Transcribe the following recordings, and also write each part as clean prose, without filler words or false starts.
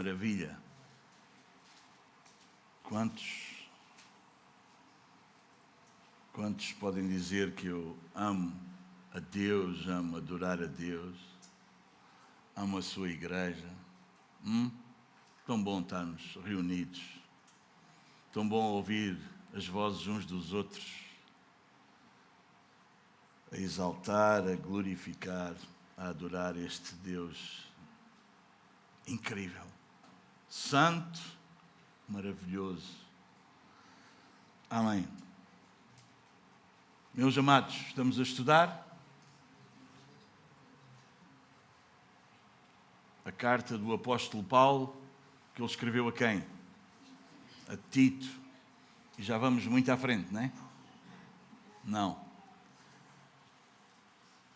maravilha! Quantos podem dizer que eu amo a Deus, amo adorar a Deus, amo a sua igreja? Tão bom estarmos reunidos, tão bom ouvir as vozes uns dos outros, a exaltar, a glorificar, a adorar este Deus incrível, santo, maravilhoso. Amém. Meus amados, estamos a estudar a carta do apóstolo Paulo, que ele escreveu a quem? A Tito. E já vamos muito à frente, não é? Não.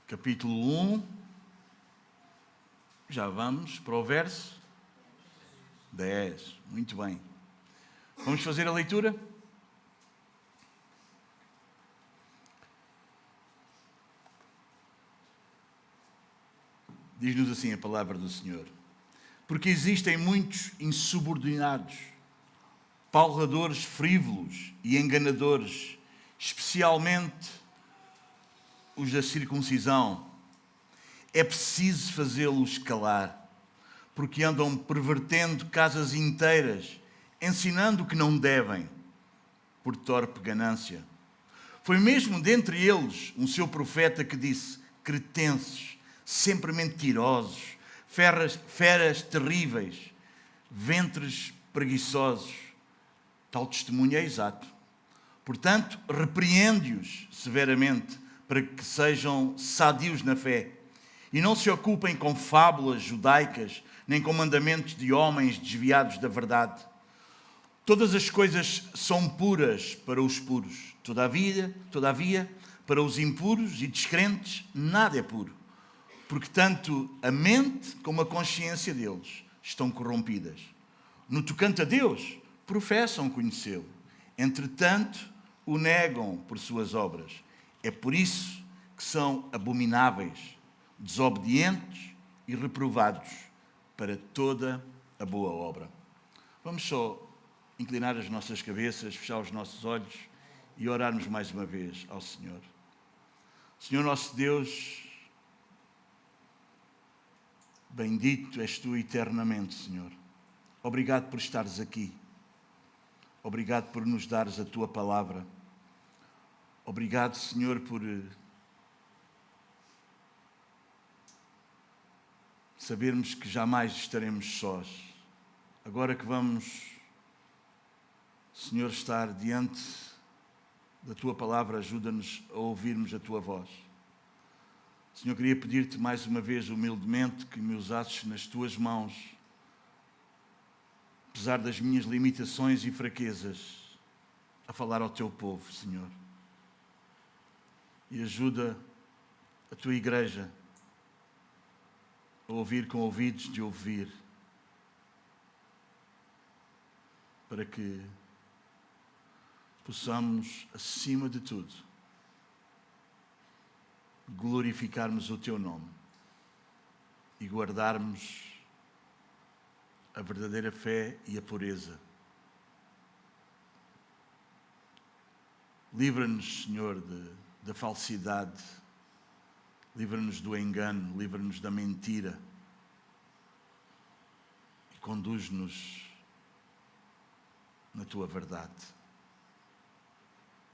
Capítulo 1, já vamos para o verso 10. Muito bem. Vamos fazer a leitura? Diz-nos assim a palavra do Senhor. Porque existem muitos insubordinados, palradores frívolos e enganadores, especialmente os da circuncisão. É preciso fazê-los calar, porque andam pervertendo casas inteiras, ensinando o que não devem, por torpe ganância. Foi mesmo dentre eles um seu profeta que disse: cretenses, sempre mentirosos, feras terríveis, ventres preguiçosos. Tal testemunho é exato. Portanto, repreende-os severamente, para que sejam sadios na fé, e não se ocupem com fábulas judaicas, nem com mandamentos de homens desviados da verdade. Todas as coisas são puras para os puros. Todavia, para os impuros e descrentes, nada é puro, porque tanto a mente como a consciência deles estão corrompidas. No tocante a Deus, professam conhecê-lo, entretanto, o negam por suas obras. É por isso que são abomináveis, desobedientes e reprovados para toda a boa obra. Vamos só inclinar as nossas cabeças, fechar os nossos olhos e orarmos mais uma vez ao Senhor. Senhor nosso Deus, bendito és tu eternamente, Senhor. Obrigado por estares aqui. Obrigado por nos dares a tua palavra. Obrigado, Senhor, por sabermos que jamais estaremos sós. Agora que vamos, Senhor, estar diante da tua palavra, ajuda-nos a ouvirmos a tua voz. Senhor, queria pedir-te mais uma vez, humildemente, que me usasses nas tuas mãos, apesar das minhas limitações e fraquezas, a falar ao teu povo, Senhor. E ajuda a tua igreja a ouvir com ouvidos de ouvir, para que possamos, acima de tudo, glorificarmos o teu nome e guardarmos a verdadeira fé e a pureza. Livra-nos, Senhor, da falsidade, livra-nos do engano, livra-nos da mentira e conduz-nos na tua verdade.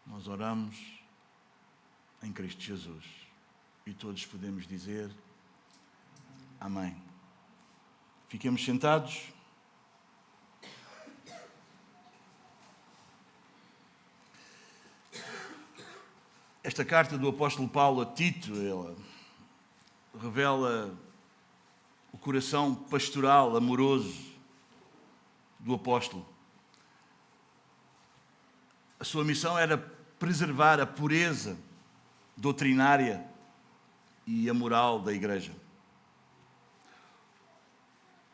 Nós oramos em Cristo Jesus e todos podemos dizer amém. Fiquemos sentados. Esta carta do apóstolo Paulo a Tito, ela revela o coração pastoral, amoroso do apóstolo. A sua missão era preservar a pureza doutrinária e a moral da igreja.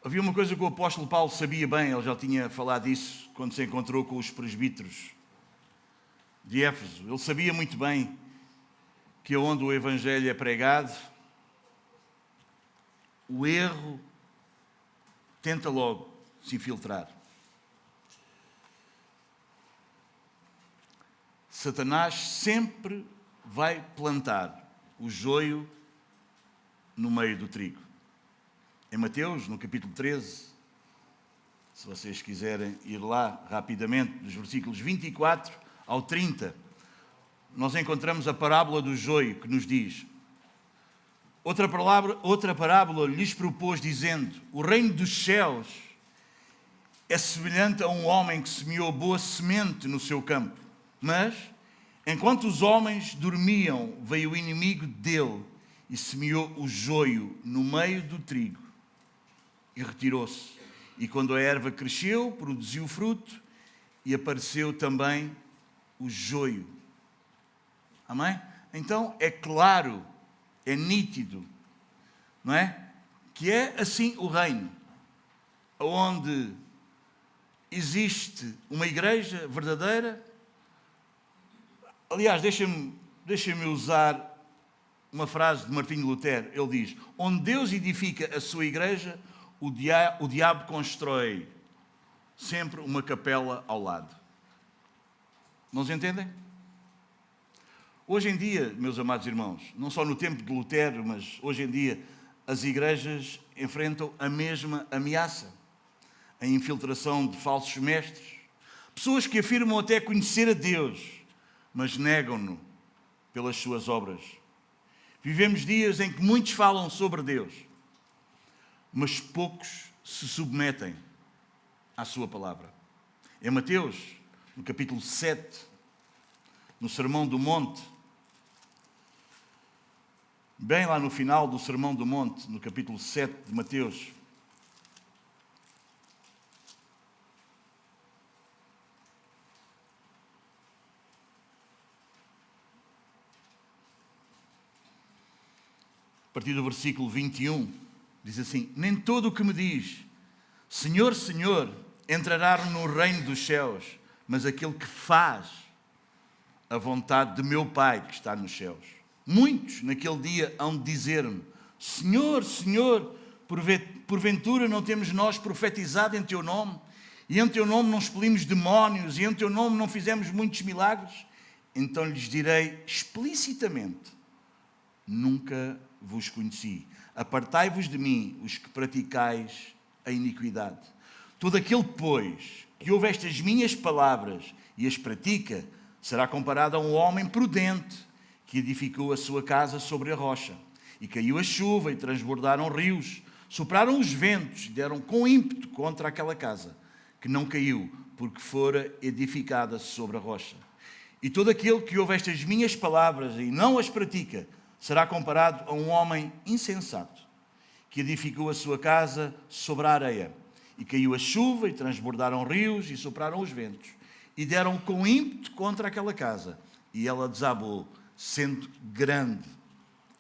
Havia uma coisa que o apóstolo Paulo sabia bem, ele já tinha falado disso quando se encontrou com os presbíteros de Éfeso. Ele sabia muito bem que onde o evangelho é pregado, o erro tenta logo se infiltrar. Satanás sempre vai plantar o joio no meio do trigo. Em Mateus, no capítulo 13, se vocês quiserem ir lá rapidamente, dos versículos 24 ao 30, nós encontramos a parábola do joio que nos diz: outra parábola lhes propôs, dizendo: o reino dos céus é semelhante a um homem que semeou boa semente no seu campo. Mas, enquanto os homens dormiam, veio o inimigo dele e semeou o joio no meio do trigo e retirou-se. E quando a erva cresceu, produziu fruto e apareceu também o joio. Amém? Então é claro, é nítido, não é? Que é assim o reino, onde existe uma igreja verdadeira. Aliás, deixa-me usar uma frase de Martinho Lutero. Ele diz: onde Deus edifica a sua igreja, o diabo constrói sempre uma capela ao lado. Não se entendem? Hoje em dia, meus amados irmãos, não só no tempo de Lutero, mas hoje em dia, as igrejas enfrentam a mesma ameaça: a infiltração de falsos mestres, pessoas que afirmam até conhecer a Deus, mas negam-no pelas suas obras. Vivemos dias em que muitos falam sobre Deus, mas poucos se submetem à sua palavra. Em Mateus, no capítulo 7, no Sermão do Monte, bem lá no final do Sermão do Monte, no capítulo 7 de Mateus, a partir do versículo 21, diz assim: nem todo o que me diz Senhor, Senhor, entrará no reino dos céus, mas aquele que faz a vontade de meu Pai que está nos céus. Muitos naquele dia hão de dizer-me: Senhor, Senhor, porventura não temos nós profetizado em teu nome? E em teu nome não expelimos demónios? E em teu nome não fizemos muitos milagres? Então lhes direi explicitamente: nunca vos conheci. Apartai-vos de mim, os que praticais a iniquidade. Todo aquele, pois, que ouve estas minhas palavras e as pratica, será comparado a um homem prudente que edificou a sua casa sobre a rocha. E caiu a chuva e transbordaram rios, sopraram os ventos e deram com ímpeto contra aquela casa, que não caiu, porque fora edificada sobre a rocha. E todo aquele que ouve estas minhas palavras e não as pratica, será comparado a um homem insensato, que edificou a sua casa sobre a areia. E caiu a chuva, e transbordaram rios, e sopraram os ventos, e deram com ímpeto contra aquela casa, e ela desabou, sendo grande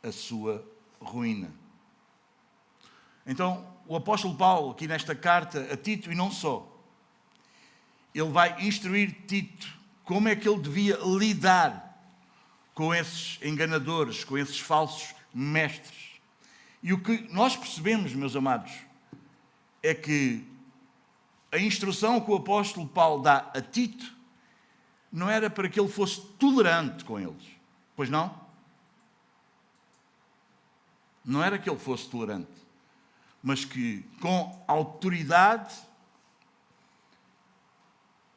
a sua ruína. Então, o apóstolo Paulo, aqui nesta carta a Tito, e não só, ele vai instruir Tito como é que ele devia lidar com esses enganadores, com esses falsos mestres. E o que nós percebemos, meus amados, é que a instrução que o apóstolo Paulo dá a Tito não era para que ele fosse tolerante com eles. Pois não? Não era que ele fosse tolerante, mas que com autoridade,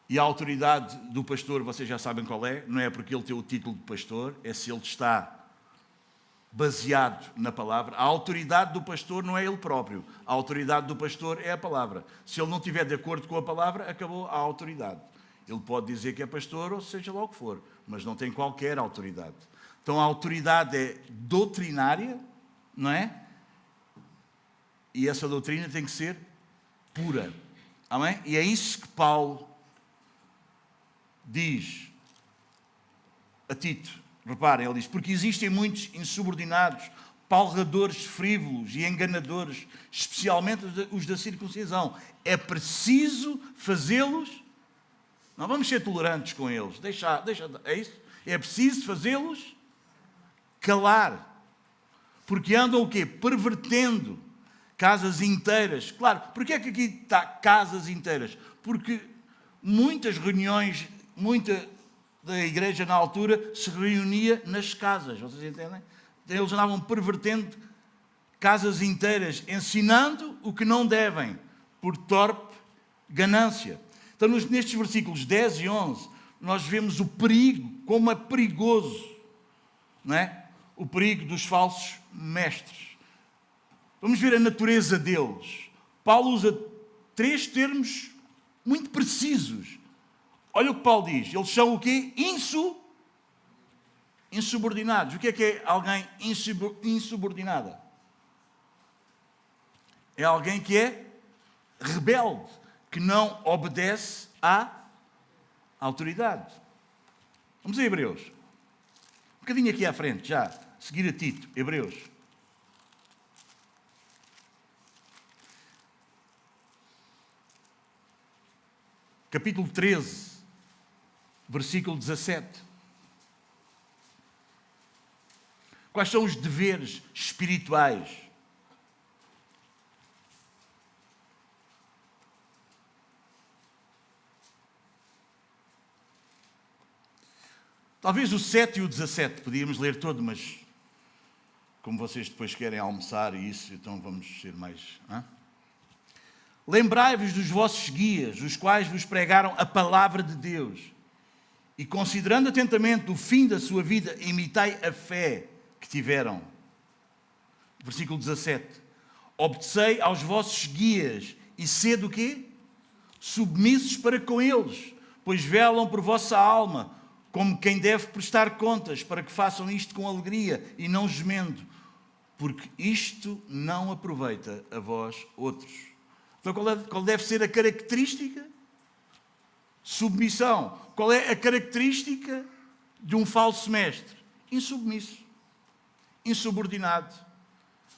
e a autoridade do pastor, vocês já sabem qual é, não é porque ele tem o título de pastor, é se ele está baseado na palavra. A autoridade do pastor não é ele próprio, a autoridade do pastor é a palavra. Se ele não estiver de acordo com a palavra, acabou a autoridade. Ele pode dizer que é pastor, ou seja lá o que for, mas não tem qualquer autoridade. Então a autoridade é doutrinária, não é? E essa doutrina tem que ser pura. Amém? E é isso que Paulo diz a Tito. Reparem, ele diz: porque existem muitos insubordinados, palradores frívolos e enganadores, especialmente os da circuncisão. É preciso fazê-los, não vamos ser tolerantes com eles, é isso? É preciso fazê-los calar, porque andam o quê? Pervertendo Casas inteiras. Claro, porque é que aqui está casas inteiras? Porque muitas reuniões, muita da igreja na altura se reunia nas casas. Vocês entendem? Eles andavam pervertendo casas inteiras, ensinando o que não devem, por torpe ganância. Então, nestes versículos 10 e 11, nós vemos o perigo, como é perigoso, não é? O perigo dos falsos mestres. Vamos ver a natureza deles. Paulo usa 3 termos muito precisos. Olha o que Paulo diz. Eles são o quê? Insubordinados. O que é alguém insubordinada? É alguém que é rebelde, que não obedece à autoridade. Vamos a Hebreus. Um bocadinho aqui à frente, já. Seguir a Tito. Hebreus. Capítulo 13, versículo 17. Quais são os deveres espirituais? Talvez o 7 e o 17, podíamos ler todo, mas como vocês depois querem almoçar e isso, então vamos ser mais... Lembrai-vos dos vossos guias, os quais vos pregaram a palavra de Deus. E considerando atentamente o fim da sua vida, imitai a fé que tiveram. Versículo 17. Obedecei aos vossos guias e sede o quê? Submissos para com eles, pois velam por vossa alma, como quem deve prestar contas, para que façam isto com alegria e não gemendo, porque isto não aproveita a vós outros. Então, qual deve ser a característica? Submissão. Qual é a característica de um falso mestre? Insubmisso. Insubordinado.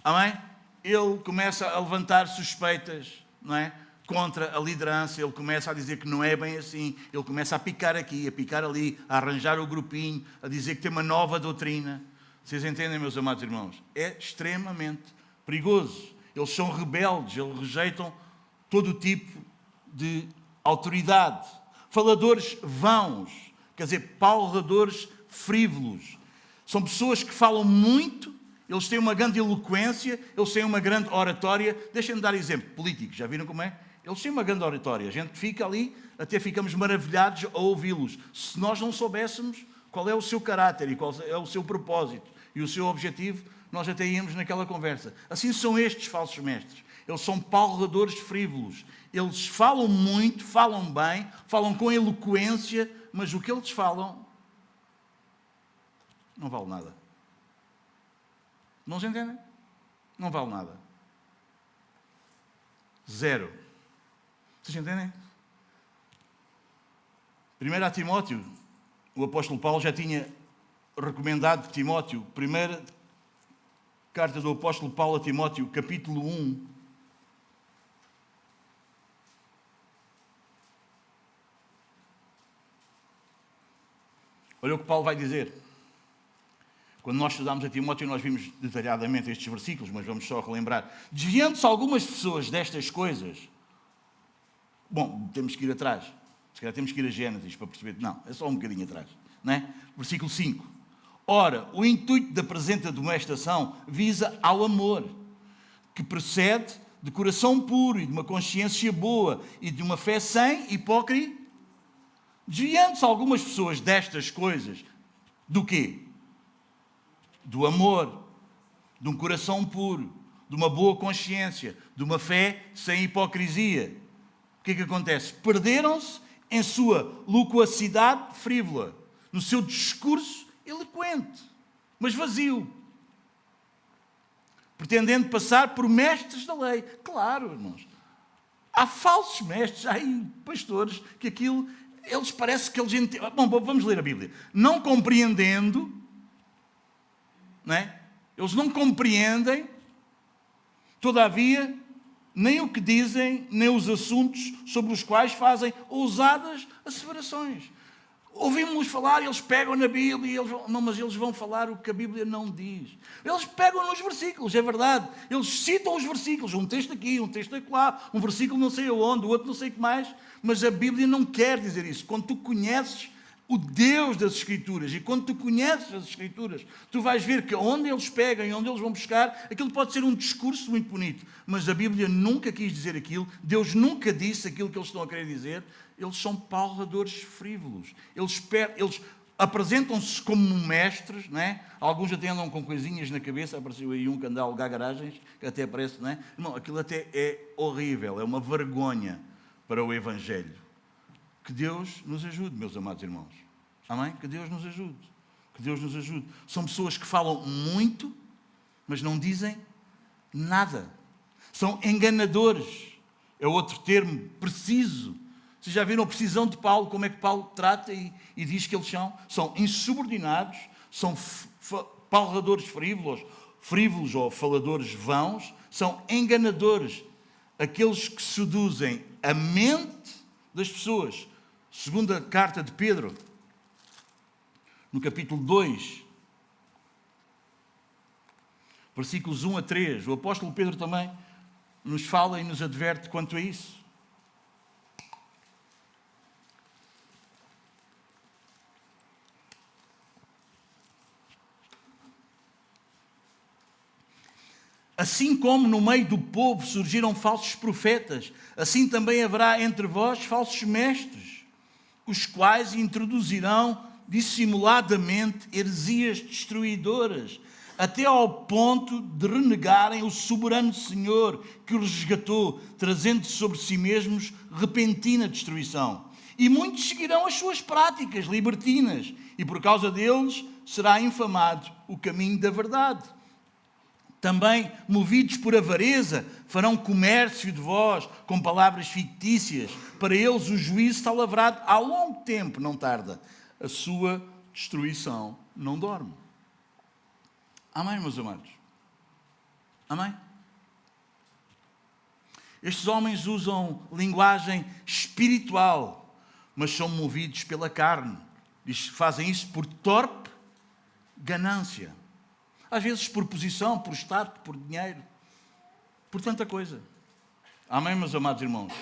Amém? Ele começa a levantar suspeitas, não é? Contra a liderança. Ele começa a dizer que não é bem assim. Ele começa a picar aqui, a picar ali, a arranjar o grupinho, a dizer que tem uma nova doutrina. Vocês entendem, meus amados irmãos? É extremamente perigoso. Eles são rebeldes, eles rejeitam todo o tipo de autoridade. Faladores vãos, quer dizer, pauladores frívolos. São pessoas que falam muito, eles têm uma grande eloquência, eles têm uma grande oratória. Deixem-me dar exemplo. Políticos, já viram como é? Eles têm uma grande oratória. A gente fica ali, até ficamos maravilhados a ouvi-los. Se nós não soubéssemos qual é o seu caráter e qual é o seu propósito e o seu objetivo, nós até íamos naquela conversa. Assim são estes falsos mestres. Eles são pauladores frívolos. Eles falam muito, falam bem, falam com eloquência, mas o que eles falam não vale nada. Não se entendem? Não vale nada. Zero. Vocês entendem? 1 Timóteo, o apóstolo Paulo já tinha recomendado Timóteo. Primeira carta do apóstolo Paulo a Timóteo, capítulo 1. Olha o que Paulo vai dizer. Quando nós estudamos a Timóteo, nós vimos detalhadamente estes versículos, mas vamos só relembrar. Desviando-se algumas pessoas destas coisas, bom, temos que ir atrás. Se calhar temos que ir a Gênesis para perceber. Não, é só um bocadinho atrás. Não é? Versículo 5. Ora, o intuito da presente admoestação visa ao amor, que procede de coração puro e de uma consciência boa e de uma fé sem hipócrisia. Desviando-se algumas pessoas destas coisas, do quê? Do amor, de um coração puro, de uma boa consciência, de uma fé sem hipocrisia. O que é que acontece? Perderam-se em sua loquacidade frívola, no seu discurso eloquente, mas vazio, pretendendo passar por mestres da lei. Claro, irmãos, há falsos mestres, há aí pastores que aquilo... Eles parecem que eles entendem. Bom, vamos ler a Bíblia. Não compreendendo, não é? Eles não compreendem, todavia, nem o que dizem, nem os assuntos sobre os quais fazem ousadas asseverações. Ouvimos-los falar, eles pegam na Bíblia, mas eles vão falar o que a Bíblia não diz. Eles pegam nos versículos, é verdade. Eles citam os versículos, um texto aqui, um texto lá, um versículo não sei aonde, o outro não sei o que mais. Mas a Bíblia não quer dizer isso. Quando tu conheces o Deus das Escrituras, e quando tu conheces as Escrituras, tu vais ver que onde eles pegam e onde eles vão buscar, aquilo pode ser um discurso muito bonito, mas a Bíblia nunca quis dizer aquilo, Deus nunca disse aquilo que eles estão a querer dizer. Eles são pauladores frívolos, eles apresentam-se como mestres, não é? Alguns até andam com coisinhas na cabeça, apareceu aí um que anda a alugar garagens, que até parece, não é? Não, aquilo até é horrível, é uma vergonha para o Evangelho. Que Deus nos ajude, meus amados irmãos. Amém? Que Deus nos ajude. Que Deus nos ajude. São pessoas que falam muito, mas não dizem nada. São enganadores. É outro termo preciso. Vocês já viram a precisão de Paulo, como é que Paulo trata e diz que eles são insubordinados, são pauladores frívolos ou faladores vãos, são enganadores, aqueles que seduzem a mente das pessoas. Segunda carta de Pedro, no capítulo 2, versículos 1 a 3, o apóstolo Pedro também nos fala e nos adverte quanto a isso. Assim como no meio do povo surgiram falsos profetas, assim também haverá entre vós falsos mestres, os quais introduzirão dissimuladamente heresias destruidoras, até ao ponto de renegarem o soberano Senhor que os resgatou, trazendo sobre si mesmos repentina destruição. E muitos seguirão as suas práticas libertinas, e por causa deles será infamado o caminho da verdade. Também, movidos por avareza, farão comércio de vós com palavras fictícias. Para eles o juízo está lavrado há longo tempo, não tarda. A sua destruição não dorme. Amém, meus amados? Amém? Estes homens usam linguagem espiritual, mas são movidos pela carne. Fazem isso por torpe ganância. Às vezes por posição, por status, por dinheiro, por tanta coisa. Amém, meus amados irmãos?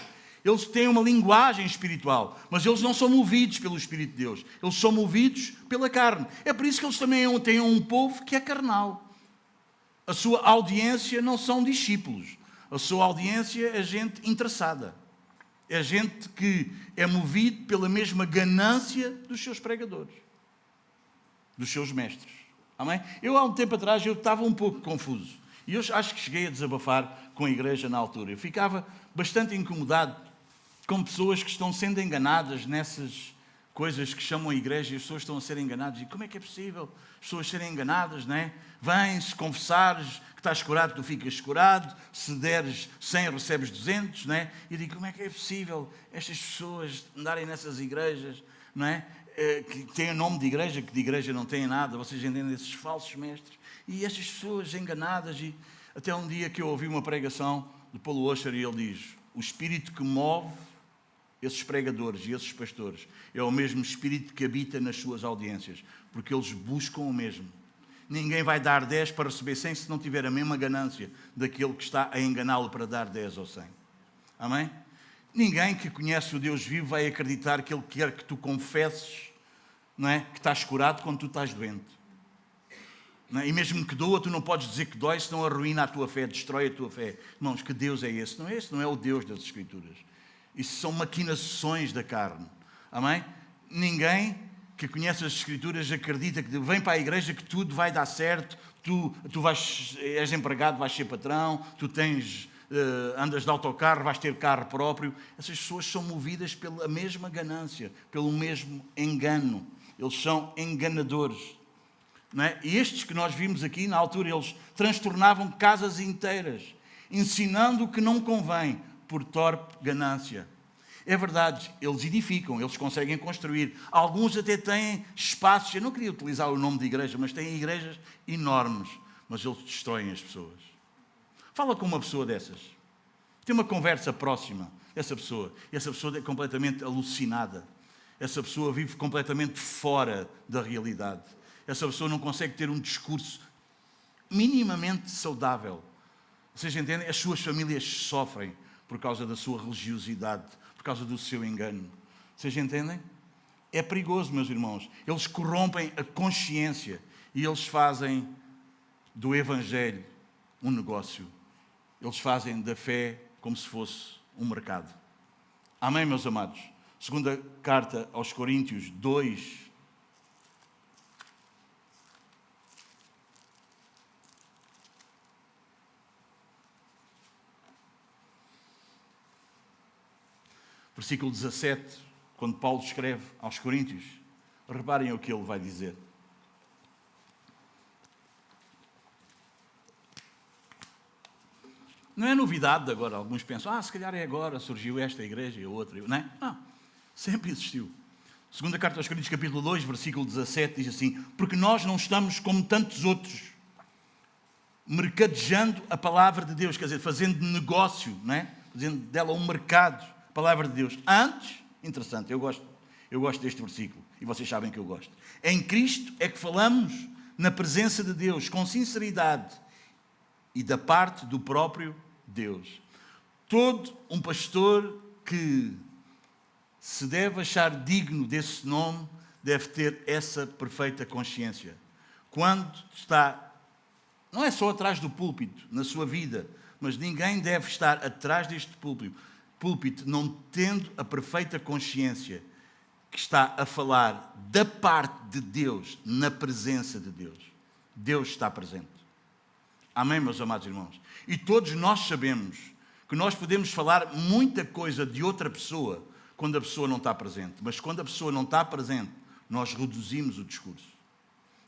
Eles têm uma linguagem espiritual, mas eles não são movidos pelo Espírito de Deus. Eles são movidos pela carne. É por isso que eles também têm um povo que é carnal. A sua audiência não são discípulos. A sua audiência é gente interessada. É gente que é movido pela mesma ganância dos seus pregadores, dos seus mestres. Amém? Eu, há um tempo atrás, eu estava um pouco confuso. E eu acho que cheguei a desabafar com a igreja na altura. Eu ficava bastante incomodado com pessoas que estão sendo enganadas nessas coisas que chamam a igreja e as pessoas estão a ser enganadas. E como é que é possível as pessoas serem enganadas, não é? Vêm, se confessares que estás curado, tu ficas curado. Se deres 100, recebes 200, não é? E eu digo, como é que é possível estas pessoas andarem nessas igrejas, não é? Que têm o nome de igreja, que de igreja não têm nada, vocês entendem esses falsos mestres, e estas pessoas enganadas, e até um dia que eu ouvi uma pregação de Paulo Washer e ele diz, o espírito que move esses pregadores e esses pastores é o mesmo espírito que habita nas suas audiências, porque eles buscam o mesmo. Ninguém vai dar 10 para receber 100 se não tiver a mesma ganância daquele que está a enganá-lo para dar 10 ou 100. Amém? Ninguém que conhece o Deus vivo vai acreditar que Ele quer que tu confesses, não é? Que estás curado quando tu estás doente. Não é? E mesmo que doa, tu não podes dizer que dói, senão arruína a tua fé, destrói a tua fé. Irmãos, que Deus é esse? Não é o Deus das Escrituras. Isso são maquinações da carne. Amém? Ninguém que conhece as Escrituras acredita que vem para a igreja que tudo vai dar certo, tu és empregado, vais ser patrão, tu tens... andas de autocarro, vais ter carro próprio. Essas pessoas são movidas pela mesma ganância, pelo mesmo engano. Eles são enganadores, não é? E estes que nós vimos aqui, na altura, eles transtornavam casas inteiras, ensinando o que não convém, por torpe ganância. É verdade, eles edificam, eles conseguem construir. Alguns até têm espaços, eu não queria utilizar o nome de igreja, mas têm igrejas enormes, mas eles destroem as pessoas. Fala com uma pessoa dessas. Tem uma conversa próxima dessa pessoa. E essa pessoa é completamente alucinada. essa pessoa vive completamente fora da realidade. Essa pessoa não consegue ter um discurso minimamente saudável. Vocês entendem? As suas famílias sofrem por causa da sua religiosidade, por causa do seu engano. Vocês entendem? É perigoso, meus irmãos. Eles corrompem a consciência e eles fazem do Evangelho um negócio. Eles fazem da fé como se fosse um mercado. Amém, meus amados? Segunda carta aos Coríntios 2. Versículo 17, quando Paulo escreve aos Coríntios, reparem o que ele vai dizer. Não é novidade agora, alguns pensam, se calhar é agora, surgiu esta igreja e a outra, não é? Não, sempre existiu. Segunda carta aos Coríntios, capítulo 2, versículo 17, diz assim, porque nós não estamos como tantos outros, mercadejando a palavra de Deus, quer dizer, fazendo negócio, não é? Fazendo dela um mercado, a palavra de Deus. Antes, interessante, eu gosto deste versículo, e vocês sabem que eu gosto. Em Cristo é que falamos na presença de Deus, com sinceridade, e da parte do próprio Deus. Todo um pastor que se deve achar digno desse nome, deve ter essa perfeita consciência. Quando está, não é só atrás do púlpito, na sua vida, mas ninguém deve estar atrás deste púlpito não tendo a perfeita consciência que está a falar da parte de Deus, na presença de Deus. Deus está presente. Amém, meus amados irmãos? E todos nós sabemos que nós podemos falar muita coisa de outra pessoa quando a pessoa não está presente. Mas quando a pessoa não está presente, nós reduzimos o discurso.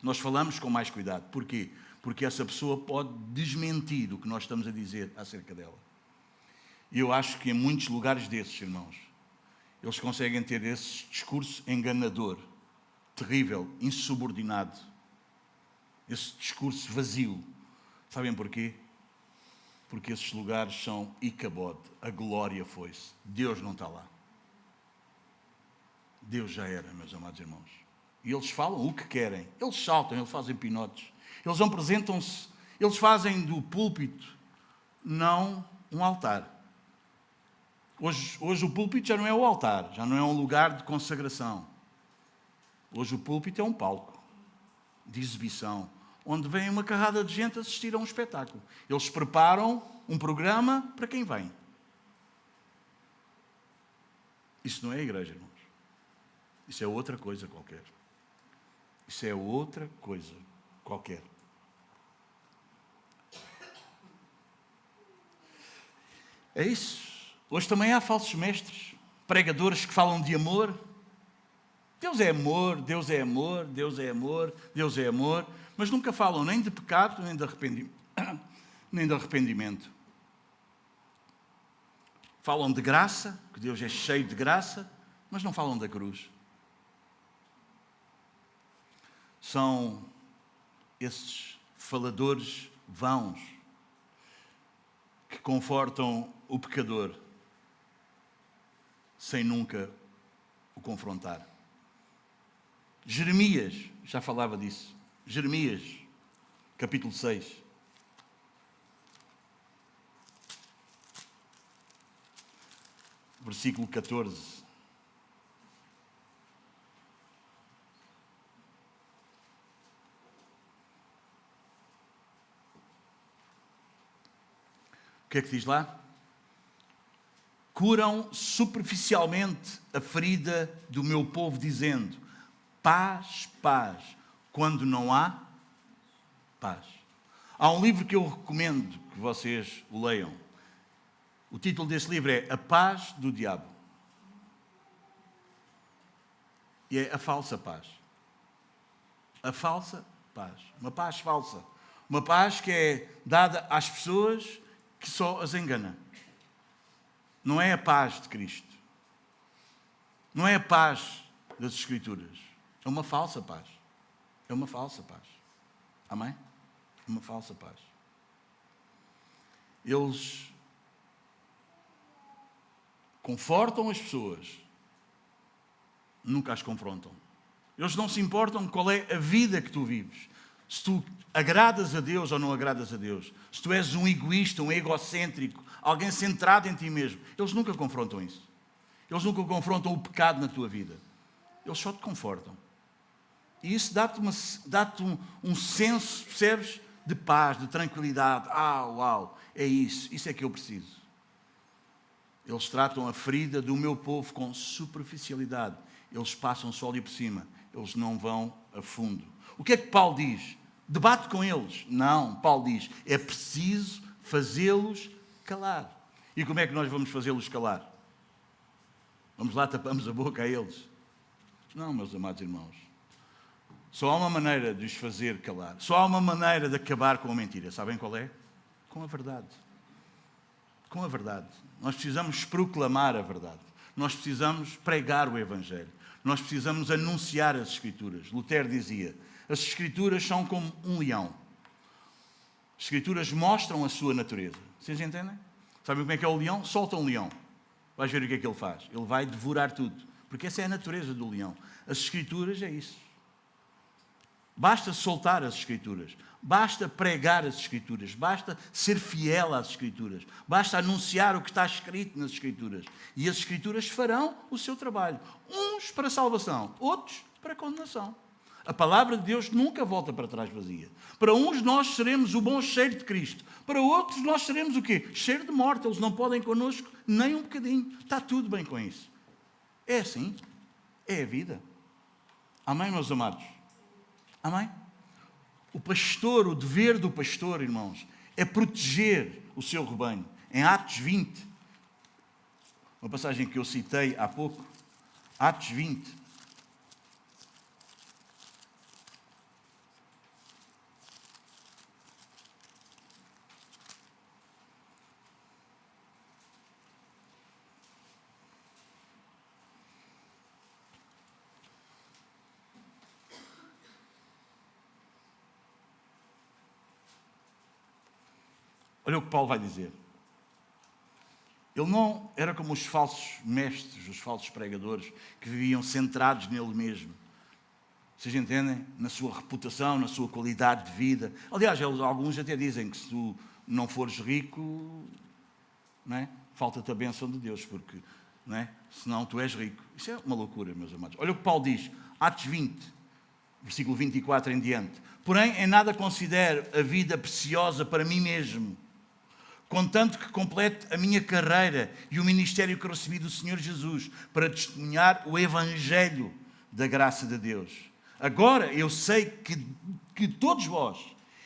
Nós falamos com mais cuidado. Porquê? Porque essa pessoa pode desmentir o que nós estamos a dizer acerca dela. E eu acho que em muitos lugares desses, irmãos, eles conseguem ter esse discurso enganador, terrível, insubordinado. Esse discurso vazio. Sabem porquê? Porque esses lugares são Icabod. A glória foi-se. Deus não está lá. Deus já era, meus amados irmãos. E eles falam o que querem. Eles saltam, eles fazem pinotes. Eles apresentam-se, eles fazem do púlpito não um altar. Hoje o púlpito já não é o altar, já não é um lugar de consagração. Hoje o púlpito é um palco de exibição, onde vem uma carrada de gente assistir a um espetáculo. Eles preparam um programa para quem vem. Isso não é a igreja, irmãos. Isso é outra coisa qualquer. Isso é outra coisa qualquer. É isso. Hoje também há falsos mestres, pregadores que falam de amor. Deus é amor, Deus é amor, Deus é amor, Deus é amor, mas nunca falam nem de pecado, nem de arrependimento. Falam de graça, que Deus é cheio de graça, mas não falam da cruz. São esses faladores vãos que confortam o pecador sem nunca o confrontar. Jeremias já falava disso. Jeremias, capítulo 6. Versículo 14. O que é que diz lá? Curam superficialmente a ferida do meu povo, dizendo: paz, paz, quando não há paz. Há um livro que eu recomendo que vocês o leiam. O título desse livro é A Paz do Diabo. E é a falsa paz. A falsa paz. Uma paz falsa. Uma paz que é dada às pessoas que só as engana. Não é a paz de Cristo. Não é a paz das Escrituras. É uma falsa paz. É uma falsa paz. Amém? É uma falsa paz. Eles confortam as pessoas, nunca as confrontam. Eles não se importam qual é a vida que tu vives. Se tu agradas a Deus ou não agradas a Deus. Se tu és um egoísta, um egocêntrico, alguém centrado em ti mesmo. Eles nunca confrontam isso. Eles nunca confrontam o pecado na tua vida. Eles só te confortam. E isso dá-te um senso, percebes? De paz, de tranquilidade. Uau, é isso. Isso é que eu preciso. Eles tratam a ferida do meu povo com superficialidade. Eles passam só ali por cima. Eles não vão a fundo. O que é que Paulo diz? Debate com eles? Não, Paulo diz, é preciso fazê-los calar. E como é que nós vamos fazê-los calar? Vamos lá, tapamos a boca a eles? Não, meus amados irmãos. Só há uma maneira de os fazer calar. Só há uma maneira de acabar com a mentira. Sabem qual é? Com a verdade. Com a verdade. Nós precisamos proclamar a verdade. Nós precisamos pregar o Evangelho. Nós precisamos anunciar as Escrituras. Lutero dizia, as Escrituras são como um leão. As Escrituras mostram a sua natureza. Vocês entendem? Sabem como é que é o leão? Solta um leão. Vais ver o que é que ele faz. Ele vai devorar tudo. Porque essa é a natureza do leão. As Escrituras é isso. Basta soltar as Escrituras. Basta pregar as Escrituras. Basta ser fiel às Escrituras. Basta anunciar o que está escrito nas Escrituras. E as Escrituras farão o seu trabalho. Uns para salvação, outros para condenação. A palavra de Deus nunca volta para trás vazia. Para uns nós seremos o bom cheiro de Cristo. Para outros nós seremos o quê? Cheiro de morte. Eles não podem connosco nem um bocadinho. Está tudo bem com isso. É assim. É a vida. Amém, meus amados? Amém? O pastor, o dever do pastor, irmãos, é proteger o seu rebanho. Em Atos 20, uma passagem que eu citei há pouco, Atos 20, olha o que Paulo vai dizer. Ele não era como os falsos mestres, os falsos pregadores, que viviam centrados nele mesmo. Vocês entendem? Na sua reputação, na sua qualidade de vida. Aliás, alguns até dizem que se tu não fores rico, não é? Falta-te a bênção de Deus, porque não é? Senão tu és rico. Isso é uma loucura, meus amados. Olha o que Paulo diz, Atos 20, versículo 24 em diante. Porém, em nada considero a vida preciosa para mim mesmo, contanto que complete a minha carreira e o ministério que recebi do Senhor Jesus para testemunhar o Evangelho da graça de Deus. Agora eu sei que todos vós,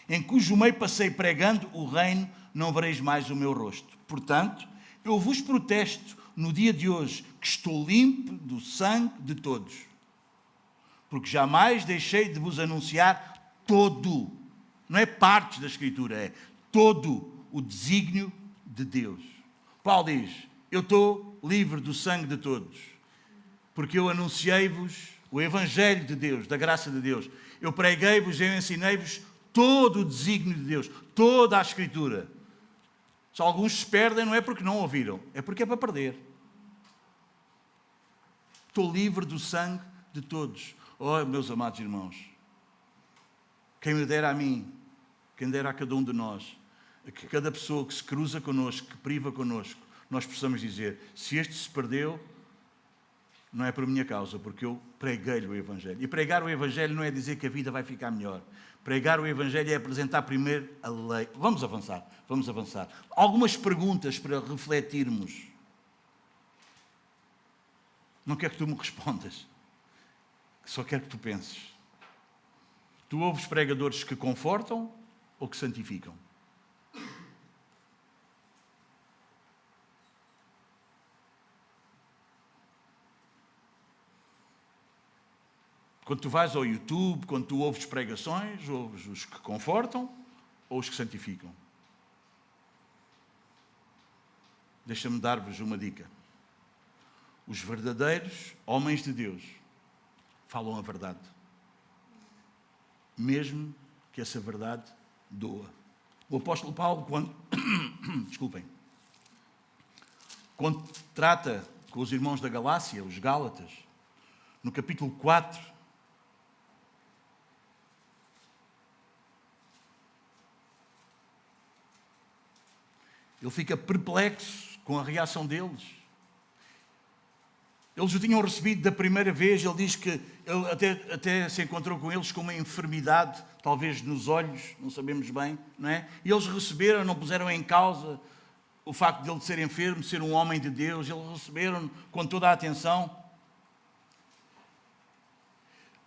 em cujo meio passei pregando o reino, não vereis mais o meu rosto. Portanto, eu vos protesto no dia de hoje que estou limpo do sangue de todos, porque jamais deixei de vos anunciar todo, não é parte da Escritura, é todo o desígnio de Deus. Paulo diz, eu estou livre do sangue de todos, porque eu anunciei-vos o Evangelho de Deus, da graça de Deus. Eu preguei-vos, eu ensinei-vos todo o desígnio de Deus, toda a Escritura. Se alguns se perdem, não é porque não ouviram, é porque é para perder. Estou livre do sangue de todos. Oh, meus amados irmãos, quem me dera a mim, quem dera a cada um de nós, que cada pessoa que se cruza connosco, que priva connosco, nós possamos dizer, se este se perdeu, não é por minha causa, porque eu preguei-lhe o Evangelho. E pregar o Evangelho não é dizer que a vida vai ficar melhor. Pregar o Evangelho é apresentar primeiro a lei. Vamos avançar. Algumas perguntas para refletirmos. Não quero que tu me respondas. Só quero que tu penses. Tu ouves pregadores que confortam ou que santificam? Quando tu vais ao YouTube, quando tu ouves pregações, ouves os que confortam ou os que santificam? Deixa-me dar-vos uma dica. Os verdadeiros homens de Deus falam a verdade, mesmo que essa verdade doa. O apóstolo Paulo, quando trata com os irmãos da Galácia, os Gálatas, no capítulo 4, ele fica perplexo com a reação deles. Eles o tinham recebido da primeira vez, ele diz que ele até se encontrou com eles com uma enfermidade, talvez nos olhos, não sabemos bem, não é? E eles receberam, não puseram em causa o facto de ele ser enfermo, ser um homem de Deus, eles receberam com toda a atenção.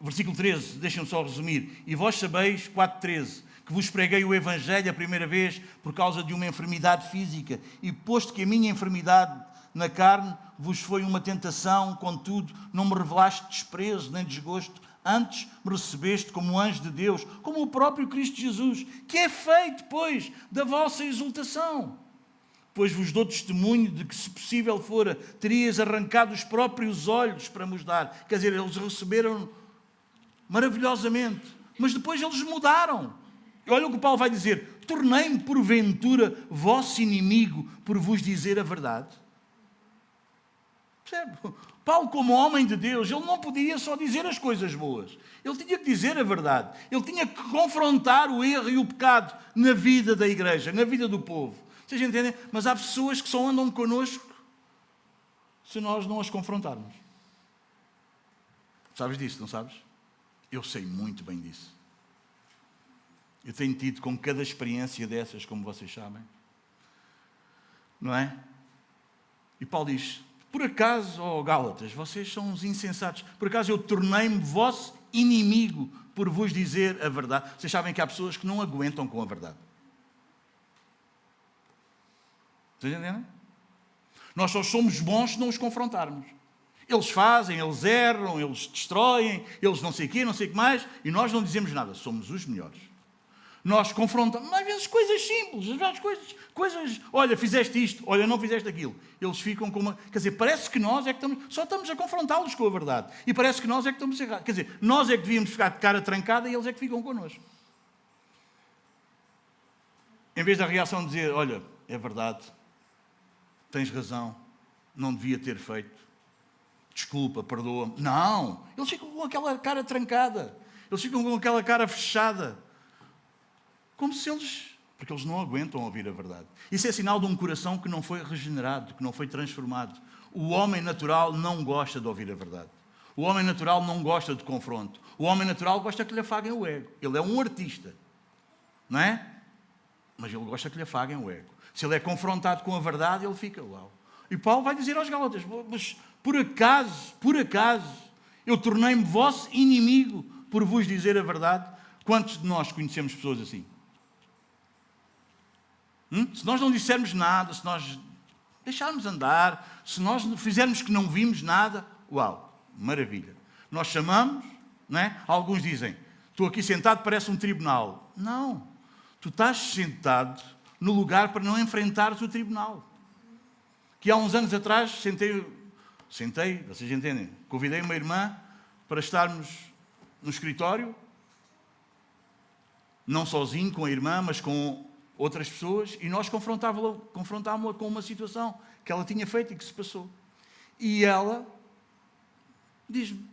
Versículo 13, deixem-me só resumir. E vós sabeis, 4:13, que vos preguei o Evangelho a primeira vez por causa de uma enfermidade física, e posto que a minha enfermidade na carne vos foi uma tentação, contudo, não me revelaste desprezo nem desgosto, antes me recebeste como um anjo de Deus, como o próprio Cristo Jesus, que é feito, pois, da vossa exultação. Pois vos dou testemunho de que, se possível fora, terias arrancado os próprios olhos para nos dar. Quer dizer, eles receberam maravilhosamente, mas depois eles mudaram. Olha o que Paulo vai dizer: tornei-me porventura vosso inimigo por vos dizer a verdade. Percebe? Paulo, como homem de Deus, ele não podia só dizer as coisas boas. Ele tinha que dizer a verdade. Ele tinha que confrontar o erro e o pecado na vida da igreja, na vida do povo. Vocês entendem? Mas há pessoas que só andam connosco se nós não as confrontarmos. Sabes disso, não sabes? Eu sei muito bem disso. Eu tenho tido com cada experiência dessas, como vocês sabem. Não é? E Paulo diz: por acaso, ó Gálatas, vocês são uns insensatos. Por acaso eu tornei-me vosso inimigo por vos dizer a verdade. Vocês sabem que há pessoas que não aguentam com a verdade. Vocês entendem? Nós só somos bons se não os confrontarmos. Eles fazem, eles erram, eles destroem, eles não sei o quê, não sei o que mais, e nós não dizemos nada. Somos os melhores. Nós confrontamos, às vezes, coisas simples, às vezes coisas, olha, fizeste isto, olha, não fizeste aquilo. Eles ficam com uma... Quer dizer, parece que nós é que só estamos a confrontá-los com a verdade. E parece que nós é que estamos errados. Quer dizer, nós é que devíamos ficar de cara trancada e eles é que ficam connosco. Em vez da reação de dizer, olha, é verdade, tens razão, não devia ter feito, desculpa, perdoa-me. Não, eles ficam com aquela cara trancada, eles ficam com aquela cara fechada. Como se eles... Porque eles não aguentam ouvir a verdade. Isso é sinal de um coração que não foi regenerado, que não foi transformado. O homem natural não gosta de ouvir a verdade. O homem natural não gosta de confronto. O homem natural gosta que lhe afaguem o ego. Ele é um artista, não é? Mas ele gosta que lhe afaguem o ego. Se ele é confrontado com a verdade, ele fica, uau. E Paulo vai dizer aos Gálatas, mas por acaso, eu tornei-me vosso inimigo por vos dizer a verdade. Quantos de nós conhecemos pessoas assim? Se nós não dissermos nada, se nós deixarmos andar, se nós fizermos que não vimos nada, uau, maravilha. Nós chamamos, não é? Alguns dizem, estou aqui sentado, parece um tribunal. Não, tu estás sentado no lugar para não enfrentares o tribunal. Que há uns anos atrás sentei, vocês entendem, convidei uma irmã para estarmos no escritório, não sozinho com a irmã, mas com outras pessoas, e nós confrontávamos-la com uma situação que ela tinha feito e que se passou. E ela diz-me,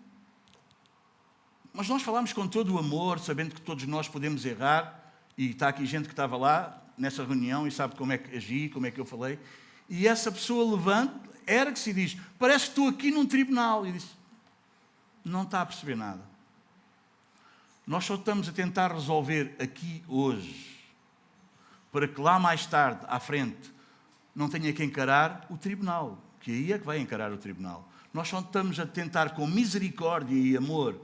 mas nós falámos com todo o amor, sabendo que todos nós podemos errar, e está aqui gente que estava lá nessa reunião e sabe como é que agi, como é que eu falei, e essa pessoa levanta, ergue-se e diz, parece que estou aqui num tribunal. E disse, não está a perceber nada. Nós só estamos a tentar resolver aqui hoje, para que lá mais tarde, à frente, não tenha que encarar o tribunal, que aí é que vai encarar o tribunal. Nós só estamos a tentar, com misericórdia e amor,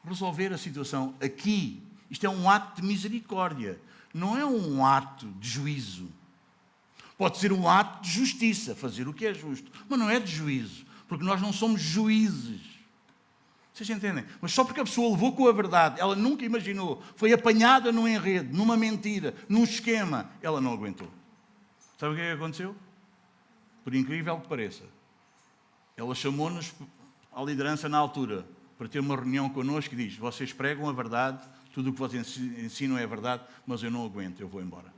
resolver a situação aqui. Isto é um ato de misericórdia, não é um ato de juízo. Pode ser um ato de justiça, fazer o que é justo, mas não é de juízo, porque nós não somos juízes. Vocês entendem? Mas só porque a pessoa levou com a verdade, ela nunca imaginou, foi apanhada num enredo, numa mentira, num esquema, ela não aguentou. Sabe o que é que aconteceu? Por incrível que pareça, ela chamou-nos à liderança na altura para ter uma reunião connosco e diz, vocês pregam a verdade, tudo o que vocês ensinam é verdade, mas eu não aguento, eu vou embora.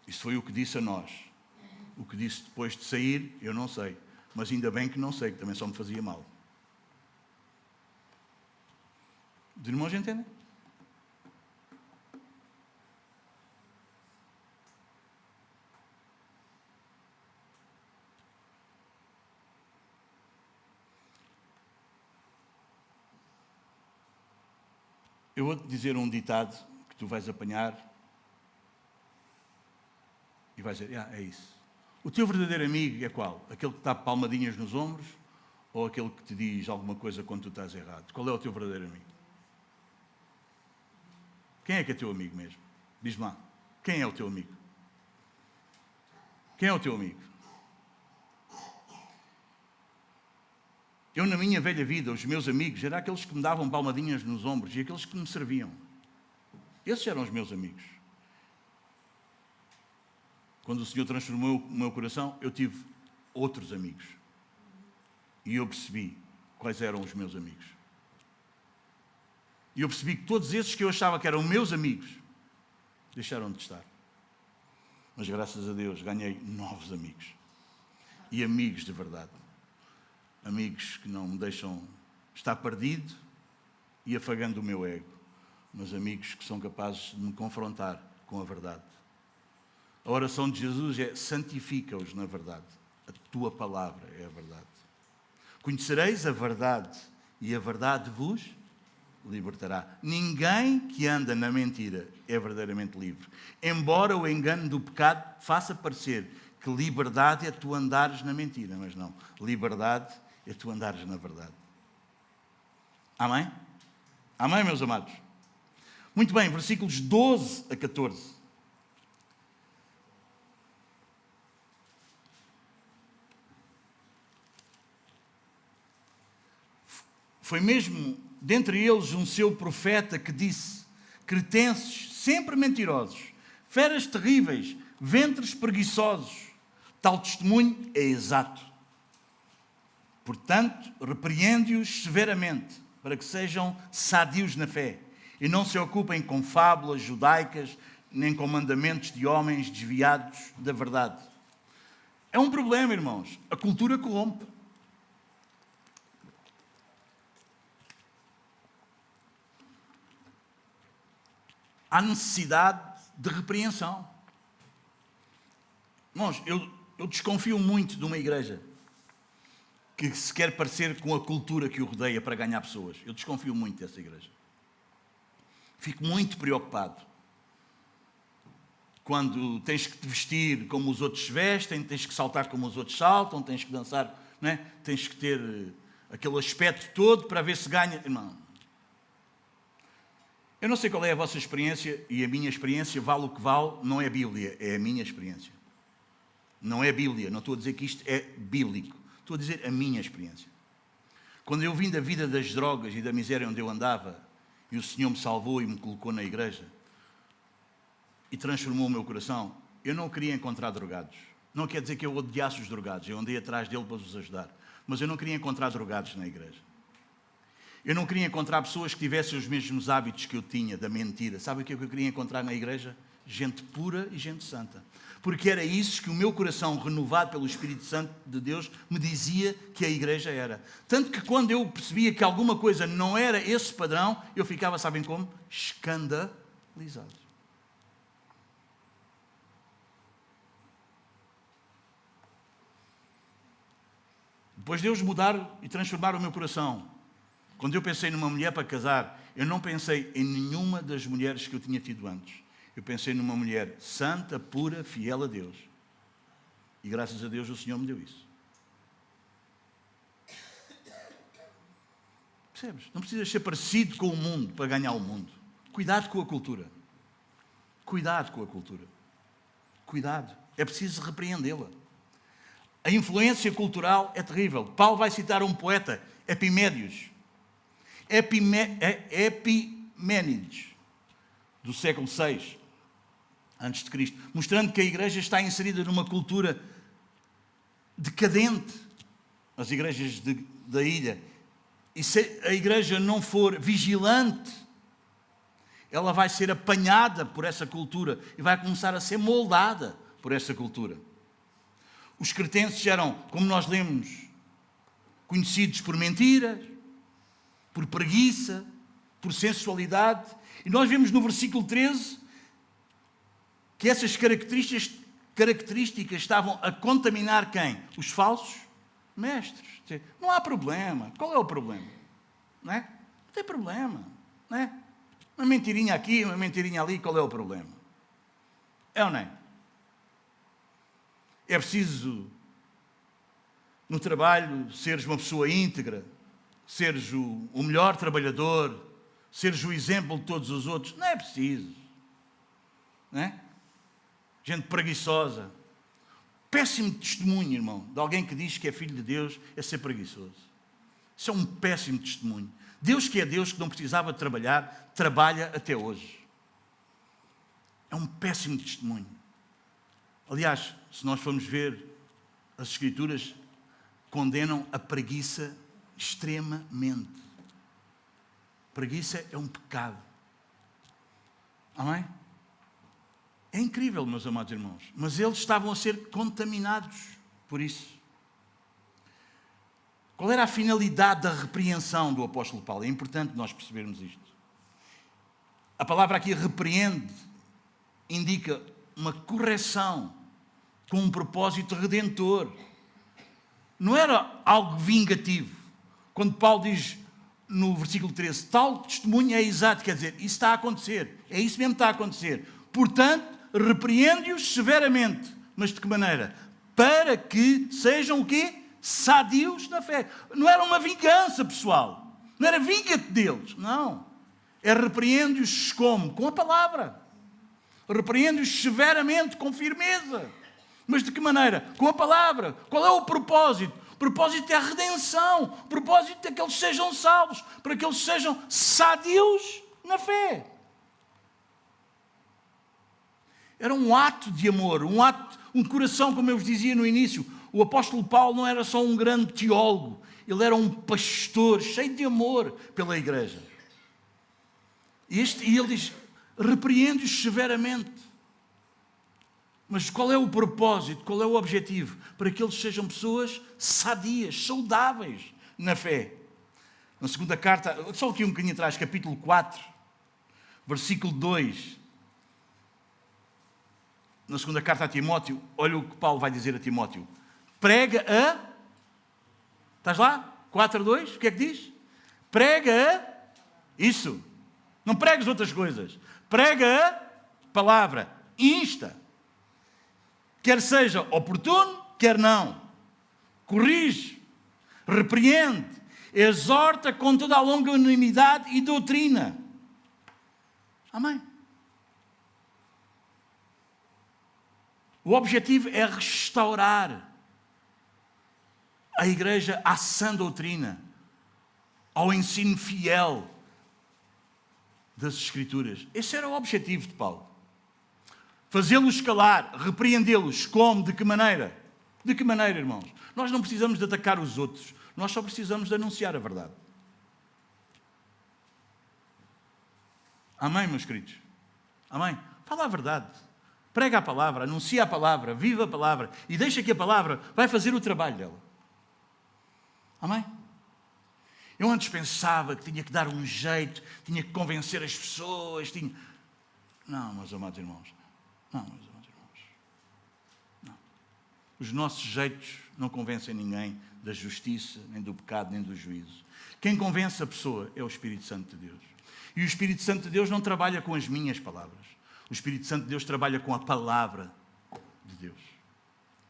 Isso foi o que disse a nós. O que disse depois de sair, eu não sei. Mas ainda bem que não sei, que também só me fazia mal. Os irmãos entendem? Eu vou-te dizer um ditado que tu vais apanhar e vais dizer, é isso. O teu verdadeiro amigo é qual? Aquele que dá palmadinhas nos ombros ou aquele que te diz alguma coisa quando tu estás errado? Qual é o teu verdadeiro amigo? Quem é que é teu amigo mesmo? Diz-me lá. Quem é o teu amigo? Quem é o teu amigo? Eu, na minha velha vida, os meus amigos eram aqueles que me davam palmadinhas nos ombros e aqueles que me serviam. Esses eram os meus amigos. Quando o Senhor transformou o meu coração, eu tive outros amigos. E eu percebi quais eram os meus amigos. E eu percebi que todos esses que eu achava que eram meus amigos, deixaram de estar. Mas graças a Deus ganhei novos amigos. E amigos de verdade. Amigos que não me deixam estar perdido e afagando o meu ego. Mas amigos que são capazes de me confrontar com a verdade. A oração de Jesus é: santifica-os na verdade. A tua palavra é a verdade. Conhecereis a verdade e a verdade vos libertará. Ninguém que anda na mentira é verdadeiramente livre. Embora o engano do pecado faça parecer que liberdade é tu andares na mentira, mas não. Liberdade é tu andares na verdade. Amém? Amém, meus amados? Muito bem, versículos 12 a 14. Foi mesmo dentre eles um seu profeta que disse: cretenses sempre mentirosos, feras terríveis, ventres preguiçosos. Tal testemunho é exato. Portanto, repreende-os severamente, para que sejam sadios na fé, e não se ocupem com fábulas judaicas, nem com mandamentos de homens desviados da verdade. É um problema, irmãos. A cultura corrompe. Há necessidade de repreensão. Irmãos, eu desconfio muito de uma igreja que se quer parecer com a cultura que o rodeia para ganhar pessoas. Eu desconfio muito dessa igreja. Fico muito preocupado. Quando tens que te vestir como os outros se vestem, tens que saltar como os outros saltam, tens que dançar, não é? Tens que ter aquele aspecto todo para ver se ganha. Irmão, eu não sei qual é a vossa experiência, e a minha experiência vale o que vale, não é Bíblia, é a minha experiência. Não é Bíblia, não estou a dizer que isto é bíblico, estou a dizer a minha experiência. Quando eu vim da vida das drogas e da miséria onde eu andava, e o Senhor me salvou e me colocou na igreja, e transformou o meu coração, eu não queria encontrar drogados. Não quer dizer que eu odiasse os drogados, eu andei atrás dele para os ajudar, mas eu não queria encontrar drogados na igreja. Eu não queria encontrar pessoas que tivessem os mesmos hábitos que eu tinha, da mentira. Sabe o que eu queria encontrar na igreja? Gente pura e gente santa. Porque era isso que o meu coração, renovado pelo Espírito Santo de Deus, me dizia que a igreja era. Tanto que quando eu percebia que alguma coisa não era esse padrão, eu ficava, sabem como? Escandalizado. Depois de Deus mudar e transformar o meu coração, quando eu pensei numa mulher para casar, eu não pensei em nenhuma das mulheres que eu tinha tido antes. Eu pensei numa mulher santa, pura, fiel a Deus. E graças a Deus o Senhor me deu isso. Percebes? Não precisas ser parecido com o mundo para ganhar o mundo. Cuidado com a cultura. Cuidado com a cultura. Cuidado. É preciso repreendê-la. A influência cultural é terrível. Paulo vai citar um poeta, Epiménides. Epiménides, do século VI, antes de Cristo, mostrando que a igreja está inserida numa cultura decadente, as igrejas da ilha. E se a igreja não for vigilante, ela vai ser apanhada por essa cultura e vai começar a ser moldada por essa cultura. Os cretenses eram, como nós lemos, conhecidos por mentiras, por preguiça, por sensualidade. E nós vemos no versículo 13 que essas características estavam a contaminar quem? Os falsos mestres. Não há problema. Qual é o problema? Não é? Não tem problema. Não é? Uma mentirinha aqui, uma mentirinha ali, qual é o problema? É ou não é? É preciso, no trabalho, seres uma pessoa íntegra, seres o melhor trabalhador, seres o exemplo de todos os outros. Não é preciso. Não é? Gente preguiçosa. Péssimo testemunho, irmão, de alguém que diz que é filho de Deus, é ser preguiçoso. Isso é um péssimo testemunho. Deus que é Deus, que não precisava de trabalhar, trabalha até hoje. É um péssimo testemunho. Aliás, se nós formos ver, as Escrituras condenam a preguiça extremamente. Preguiça é um pecado. Amém? É incrível, meus amados irmãos, mas eles estavam a ser contaminados por isso. Qual era a finalidade da repreensão do apóstolo Paulo? É importante nós percebermos isto. A palavra aqui repreende indica uma correção com um propósito redentor. Não era algo vingativo. Quando Paulo diz no versículo 13, tal testemunho é exato, quer dizer, isso está a acontecer. É isso mesmo que está a acontecer. Portanto, repreende-os severamente. Mas de que maneira? Para que sejam o quê? Sadios na fé. Não era uma vingança, pessoal. Não era vinga-te deles. Não. É repreende-os como? Com a palavra. Repreende-os severamente, com firmeza. Mas de que maneira? Com a palavra. Qual é o propósito? O propósito é a redenção. O propósito é que eles sejam salvos. Para que eles sejam sadios na fé. Era um ato de amor, um coração, como eu vos dizia no início. O apóstolo Paulo não era só um grande teólogo, ele era um pastor cheio de amor pela igreja. E ele diz, repreende-os severamente. Mas qual é o propósito, qual é o objetivo? Para que eles sejam pessoas sadias, saudáveis na fé. Na segunda carta, só aqui um bocadinho atrás, capítulo 4, versículo 2... Na segunda carta a Timóteo, olha o que Paulo vai dizer a Timóteo. Prega a... Estás lá? 4:2, o que é que diz? Prega a... Isso. Não pregues outras coisas. Prega a palavra. Insta. Quer seja oportuno, quer não. Corrige. Repreende. Exorta com toda a longanimidade e doutrina. Amém. O objetivo é restaurar a igreja à sã doutrina, ao ensino fiel das Escrituras. Esse era o objetivo de Paulo. Fazê-los calar, repreendê-los. Como? De que maneira? De que maneira, irmãos? Nós não precisamos de atacar os outros, nós só precisamos de anunciar a verdade. Amém, meus queridos? Amém? Fala a verdade. Prega a palavra, anuncia a palavra, viva a palavra e deixa que a palavra vai fazer o trabalho dela. Amém? Eu antes pensava que tinha que dar um jeito, tinha que convencer as pessoas, Não, meus amados irmãos. Não, meus amados irmãos. Não. Os nossos jeitos não convencem ninguém da justiça, nem do pecado, nem do juízo. Quem convence a pessoa é o Espírito Santo de Deus. E o Espírito Santo de Deus não trabalha com as minhas palavras. O Espírito Santo de Deus trabalha com a palavra de Deus.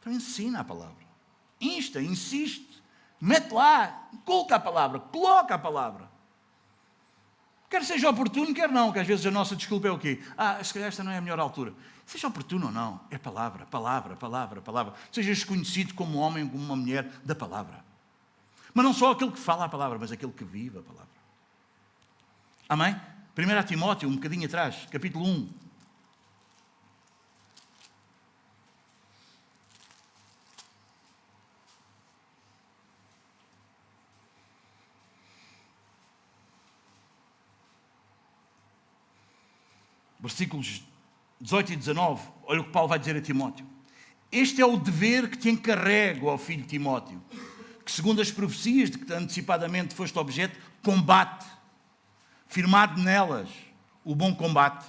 Então ensina a palavra. Insta, insiste. Mete lá. Coloca a palavra. Coloca a palavra. Quer seja oportuno, quer não. Que às vezes a nossa desculpa é o quê? Se calhar esta não é a melhor altura. Seja oportuno ou não. É palavra, palavra, palavra, palavra. Sejas conhecido como um homem, como uma mulher da palavra. Mas não só aquele que fala a palavra, mas aquele que vive a palavra. Amém? 1 Timóteo, um bocadinho atrás, capítulo 1. Versículos 18 e 19, olha o que Paulo vai dizer a Timóteo. Este é o dever que te encarrego, ó filho Timóteo, que segundo as profecias de que antecipadamente foste objeto, combate, firmado nelas, o bom combate,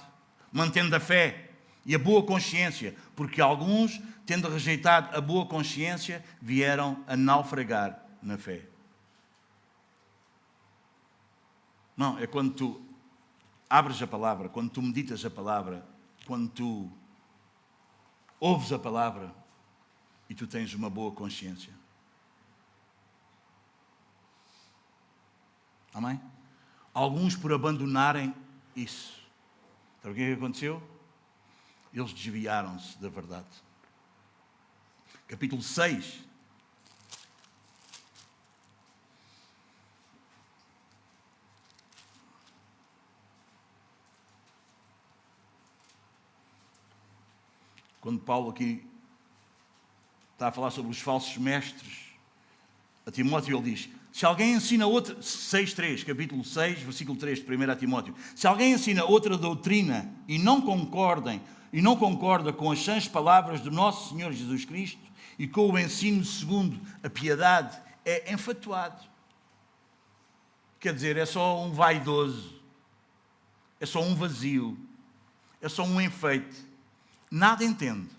mantendo a fé e a boa consciência, porque alguns, tendo rejeitado a boa consciência, vieram a naufragar na fé. Não, é quando tu abres a palavra, quando tu meditas a palavra, quando tu ouves a palavra e tu tens uma boa consciência. Amém? Alguns por abandonarem isso. Sabe o que é que aconteceu? Eles desviaram-se da verdade. Capítulo 6. Quando Paulo aqui está a falar sobre os falsos mestres, a Timóteo ele diz, se alguém ensina outra, 6.3, capítulo 6, versículo 3 de 1 Timóteo, se alguém ensina outra doutrina e não concorda com as sãs palavras do nosso Senhor Jesus Cristo e com o ensino segundo a piedade, é enfatuado. Quer dizer, é só um vaidoso, é só um vazio, é só um enfeite, nada entende.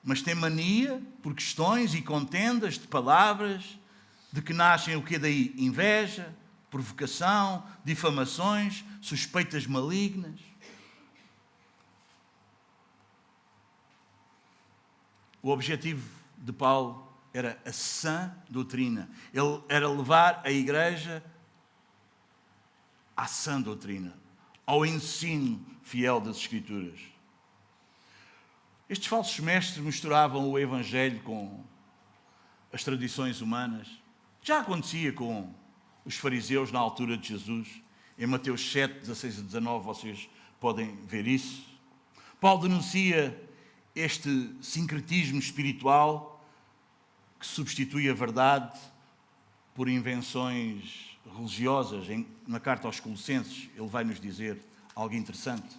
Mas tem mania por questões e contendas de palavras, de que nascem o que daí? Inveja, provocação, difamações, suspeitas malignas. O objetivo de Paulo era a sã doutrina. Ele era levar a igreja à sã doutrina, ao ensino fiel das Escrituras. Estes falsos mestres misturavam o Evangelho com as tradições humanas. Já acontecia com os fariseus na altura de Jesus. Em Mateus 7, 16 a 19, vocês podem ver isso. Paulo denuncia este sincretismo espiritual que substitui a verdade por invenções religiosas. Na carta aos Colossenses, ele vai nos dizer algo interessante.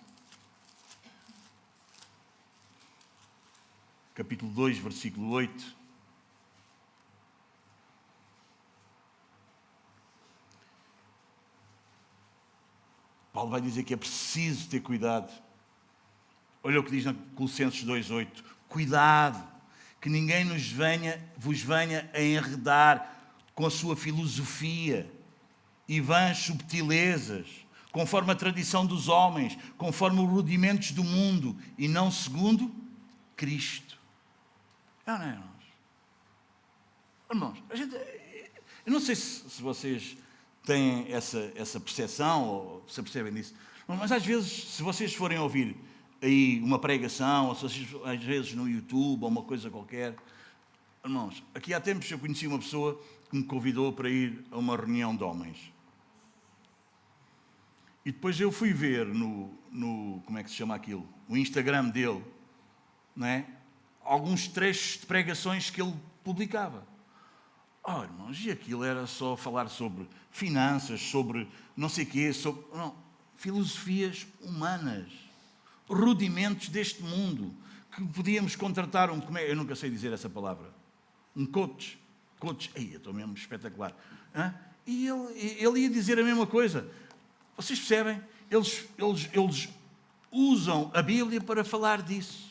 Capítulo 2, versículo 8. Paulo vai dizer que é preciso ter cuidado. Olha o que diz na Colossenses 2,8. Cuidado, que ninguém vos venha a enredar com a sua filosofia e vãs subtilezas, conforme a tradição dos homens, conforme os rudimentos do mundo, e não segundo Cristo. Não, irmãos? Irmãos, eu não sei se vocês têm essa percepção ou se percebem disso, mas às vezes, se vocês forem ouvir aí uma pregação, ou se vocês, às vezes no YouTube ou uma coisa qualquer, irmãos, aqui há tempos eu conheci uma pessoa que me convidou para ir a uma reunião de homens. E depois eu fui ver no como é que se chama aquilo? O Instagram dele, não é? Alguns trechos de pregações que ele publicava. Oh, irmãos, e aquilo era só falar sobre finanças, sobre não sei o quê, sobre filosofias humanas, rudimentos deste mundo, que podíamos contratar eu nunca sei dizer essa palavra, um coach, eu estou mesmo espetacular. E ele ia dizer a mesma coisa. Vocês percebem? Eles usam a Bíblia para falar disso.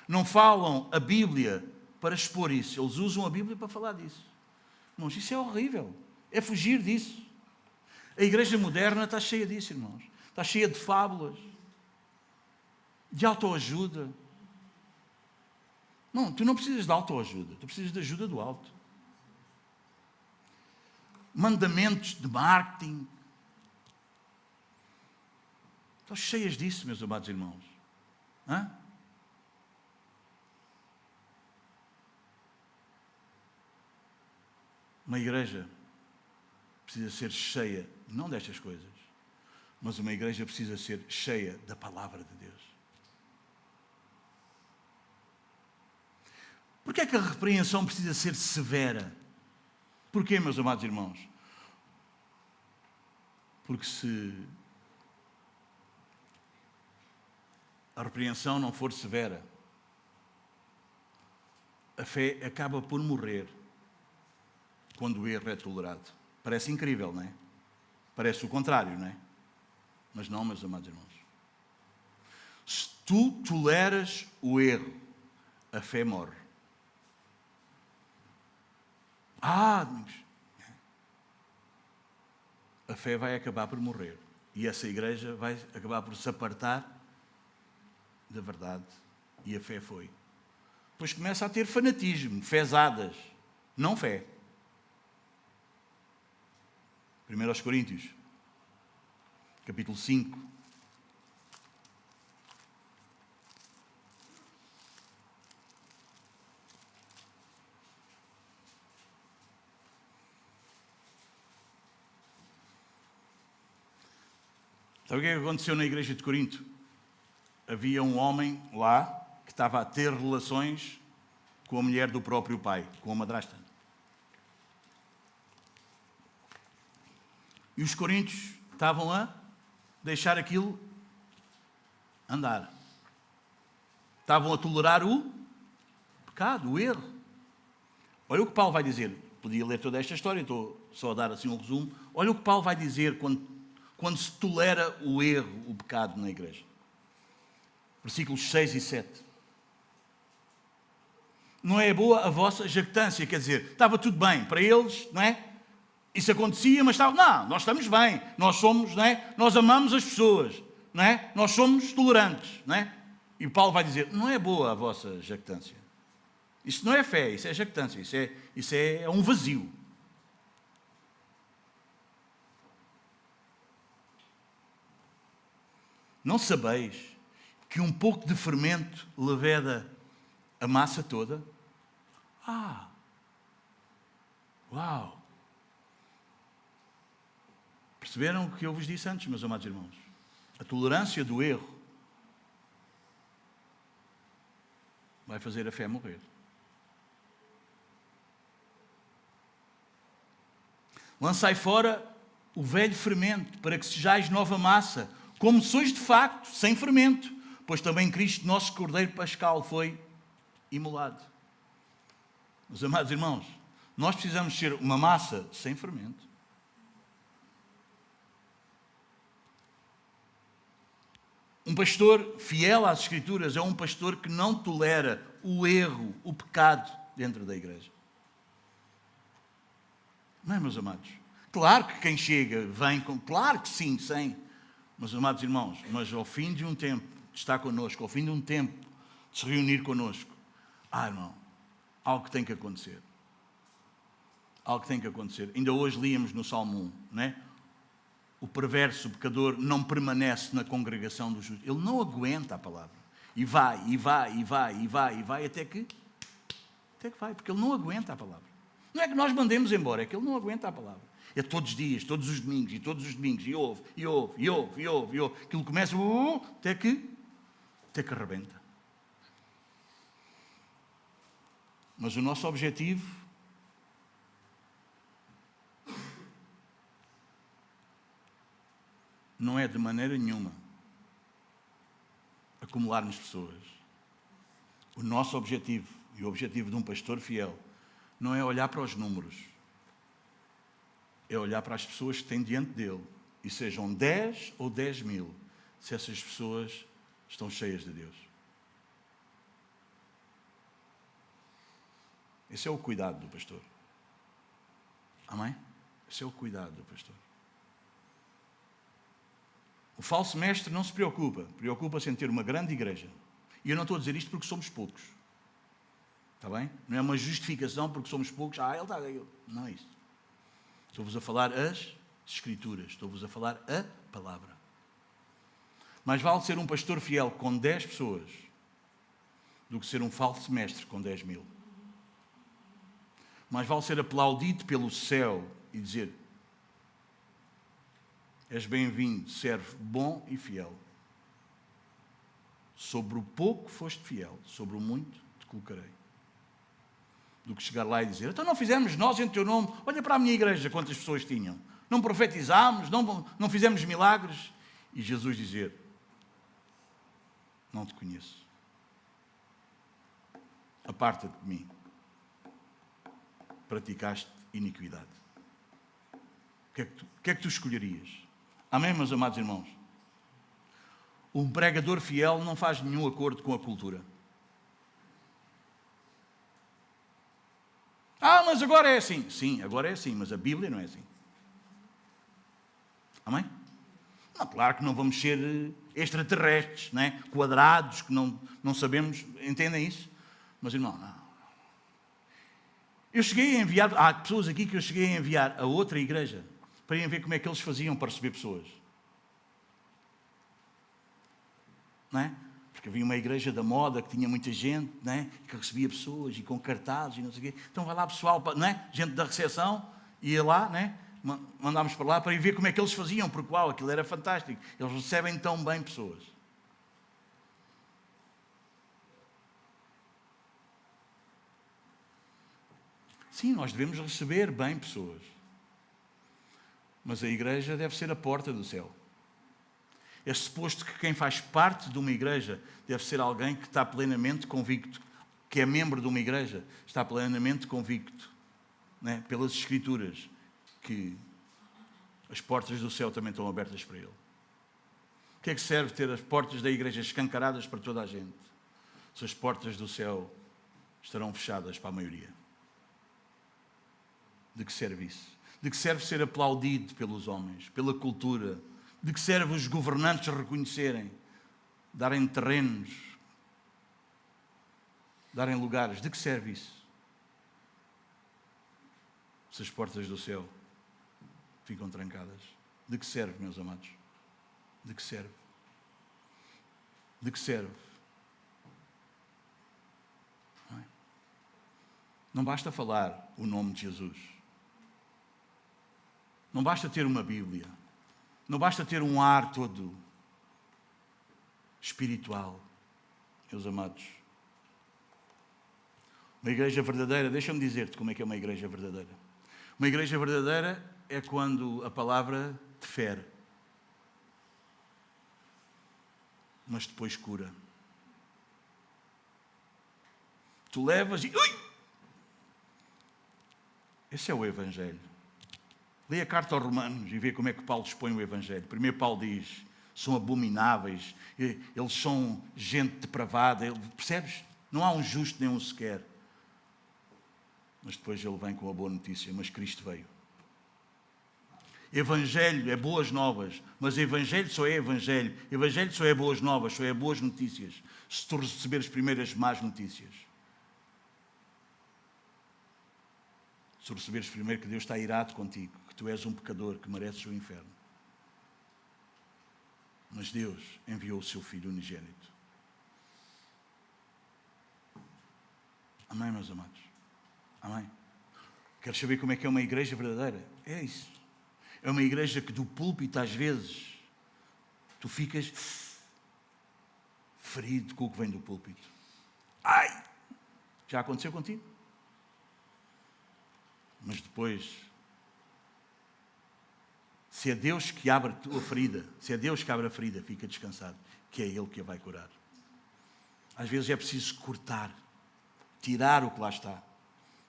Não falam a Bíblia para expor isso. Eles usam a Bíblia para falar disso. Irmãos, isso é horrível. É fugir disso. A igreja moderna está cheia disso, irmãos. Está cheia de fábulas, de autoajuda. Não, tu não precisas de autoajuda. Tu precisas de ajuda do alto. Mandamentos de marketing. Estão cheias disso, meus amados irmãos. Uma igreja precisa ser cheia, não destas coisas, mas uma igreja precisa ser cheia da palavra de Deus. Porquê é que a repreensão precisa ser severa? Porquê, meus amados irmãos? Porque se a repreensão não for severa, a fé acaba por morrer quando o erro é tolerado. Parece incrível, não é? Parece o contrário, não é? Mas não, meus amados irmãos. Se tu toleras o erro, a fé morre. Domingos, a fé vai acabar por morrer. E essa igreja vai acabar por se apartar da verdade. E a fé foi. Depois começa a ter fanatismo, fezadas, não fé. 1 Coríntios, capítulo 5. Sabe o que é que aconteceu na igreja de Corinto? Havia um homem lá que estava a ter relações com a mulher do próprio pai, com a madrasta. E os coríntios estavam a deixar aquilo andar. Estavam a tolerar o pecado, o erro. Olha o que Paulo vai dizer. Podia ler toda esta história, estou só a dar assim um resumo. Olha o que Paulo vai dizer quando se tolera o erro, o pecado na igreja. Versículos 6 e 7. Não é boa a vossa jactância, quer dizer, estava tudo bem para eles, não é? Isso acontecia, mas estava, não, nós estamos bem, nós somos, não é? Nós amamos as pessoas, não é? Nós somos tolerantes, não é? E Paulo vai dizer, não é boa a vossa jactância. Isso não é fé, isso é jactância, isso é um vazio. Não sabeis que um pouco de fermento leveda a massa toda? Uau! Perceberam o que eu vos disse antes, meus amados irmãos? A tolerância do erro vai fazer a fé morrer. Lançai fora o velho fermento, para que sejais nova massa, como sois de facto, sem fermento, pois também Cristo, nosso Cordeiro Pascal, foi imolado. Meus amados irmãos, nós precisamos ser uma massa sem fermento. Um pastor fiel às Escrituras é um pastor que não tolera o erro, o pecado dentro da igreja. Não é, meus amados? Claro que quem chega vem com... Claro que sim, sem. Mas, amados irmãos, mas ao fim de um tempo de estar connosco, ao fim de um tempo de se reunir connosco, irmão, algo tem que acontecer. Algo tem que acontecer. Ainda hoje líamos no Salmo 1, não é? O perverso, o pecador, não permanece na congregação dos justos. Ele não aguenta a palavra. E vai, até que vai, porque ele não aguenta a palavra. Não é que nós mandemos embora, é que ele não aguenta a palavra. É todos os dias, todos os domingos, e ouve. Aquilo começa até que arrebenta. Mas o nosso objetivo não é de maneira nenhuma acumularmos pessoas. O nosso objetivo, e o objetivo de um pastor fiel, não é olhar para os números, é olhar para as pessoas que tem diante dele, e sejam 10 ou 10 mil, se essas pessoas estão cheias de Deus. Esse é o cuidado do pastor. Amém? Esse é o cuidado do pastor. O falso mestre não se preocupa-se em ter uma grande igreja. E eu não estou a dizer isto porque somos poucos. Está bem? Não é uma justificação porque somos poucos. Ele está... Não é isso. Estou-vos a falar as Escrituras. Estou-vos a falar a palavra. Mais vale ser um pastor fiel com 10 pessoas do que ser um falso mestre com 10 mil. Mais vale ser aplaudido pelo céu e dizer: és bem-vindo, servo bom e fiel. Sobre o pouco foste fiel, sobre o muito te colocarei. Do que chegar lá e dizer: então não fizemos nós em teu nome, olha para a minha igreja quantas pessoas tinham. Não profetizámos, não fizemos milagres. E Jesus dizer: não te conheço. Aparta-te de mim, praticaste iniquidade. O que é que tu escolherias? Amém, meus amados irmãos? Um pregador fiel não faz nenhum acordo com a cultura. Mas agora é assim. Sim, agora é assim, mas a Bíblia não é assim. Amém? Não, claro que não vamos ser extraterrestres, não é? Quadrados, que não sabemos, entendem isso? Mas, irmão, não. Eu cheguei a enviar, há pessoas aqui que eu cheguei a enviar a outra igreja para irem ver como é que eles faziam para receber pessoas. Não é? Porque havia uma igreja da moda que tinha muita gente, não é? Que recebia pessoas e com cartazes e não sei o quê. Então vai lá pessoal, não é? Gente da recepção, ia lá, não é? Mandámos para lá para ir ver como é que eles faziam, porque uau, aquilo era fantástico. Eles recebem tão bem pessoas. Sim, nós devemos receber bem pessoas. Mas a igreja deve ser a porta do céu. É suposto que quem faz parte de uma igreja deve ser alguém que está plenamente convicto, que é membro de uma igreja, está plenamente convicto, não é? Pelas Escrituras, que as portas do céu também estão abertas para ele. O que é que serve ter as portas da igreja escancaradas para toda a gente, se as portas do céu estarão fechadas para a maioria? De que serve isso? De que serve ser aplaudido pelos homens, pela cultura? De que serve os governantes reconhecerem, darem terrenos, darem lugares? De que serve isso? Se as portas do céu ficam trancadas. De que serve, meus amados? De que serve? De que serve? Não é? Não basta falar o nome de Jesus. Não basta ter uma Bíblia. Não basta ter um ar todo espiritual, meus amados. Uma igreja verdadeira, deixa-me dizer-te como é que é uma igreja verdadeira. Uma igreja verdadeira é quando a palavra te fere, mas depois cura. Tu levas e... Ui! Esse é o Evangelho. Lê a carta aos Romanos e vê como é que Paulo expõe o Evangelho. Primeiro Paulo diz, são abomináveis, eles são gente depravada, percebes? Não há um justo nem um sequer. Mas depois ele vem com a boa notícia, mas Cristo veio. Evangelho é boas novas, mas Evangelho só é Evangelho. Evangelho só é boas novas, só é boas notícias, se tu receberes primeiro as más notícias. Se tu receberes primeiro que Deus está irado contigo, que tu és um pecador, que mereces o inferno. Mas Deus enviou o seu Filho unigênito. Amém, meus amados? Amém? Queres saber como é que é uma igreja verdadeira? É isso. É uma igreja que do púlpito, às vezes, tu ficas ferido com o que vem do púlpito. Ai! Já aconteceu contigo? Mas depois, se é Deus que abre a tua ferida, se é Deus que abre a ferida, fica descansado, que é Ele que a vai curar. Às vezes é preciso cortar, tirar o que lá está,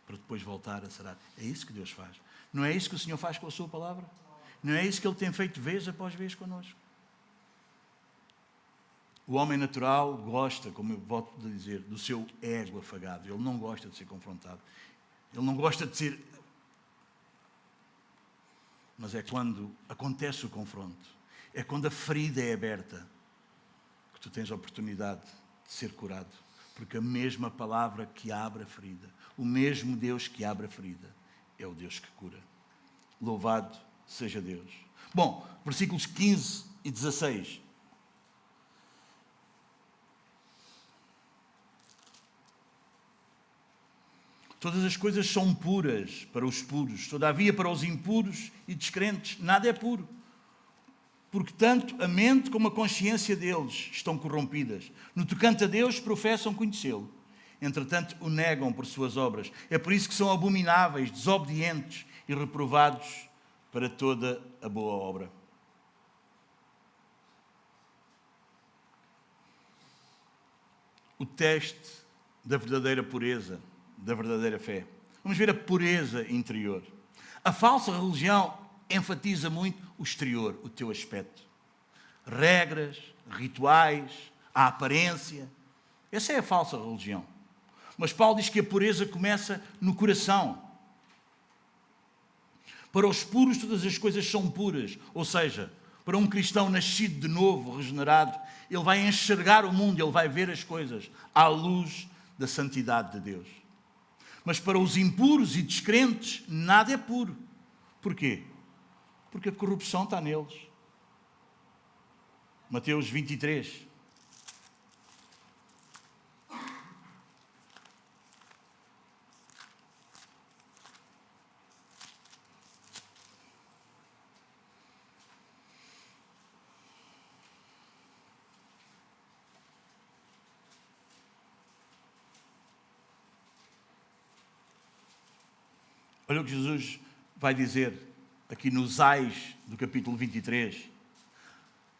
para depois voltar a sarar. É isso que Deus faz. Não é isso que o Senhor faz com a sua palavra? Não é isso que Ele tem feito vez após vez connosco? O homem natural gosta, como eu volto a dizer, do seu ego afagado. Ele não gosta de ser confrontado. Ele não gosta de ser... Mas é quando acontece o confronto, é quando a ferida é aberta, que tu tens a oportunidade de ser curado. Porque a mesma palavra que abre a ferida, o mesmo Deus que abre a ferida, é o Deus que cura. Louvado seja Deus. Bom, versículos 15 e 16. Todas as coisas são puras para os puros, todavia para os impuros e descrentes nada é puro. Porque tanto a mente como a consciência deles estão corrompidas. No tocante a Deus, professam conhecê-lo. Entretanto, o negam por suas obras. É por isso que são abomináveis, desobedientes e reprovados para toda a boa obra. O teste da verdadeira pureza, da verdadeira fé. Vamos ver a pureza interior. A falsa religião enfatiza muito o exterior, o teu aspecto. Regras, rituais, a aparência. Essa é a falsa religião. Mas Paulo diz que a pureza começa no coração. Para os puros todas as coisas são puras. Ou seja, para um cristão nascido de novo, regenerado, ele vai enxergar o mundo, ele vai ver as coisas à luz da santidade de Deus. Mas para os impuros e descrentes, nada é puro. Porquê? Porque a corrupção está neles. Mateus 23. Olha o que Jesus vai dizer aqui nos ais do capítulo 23,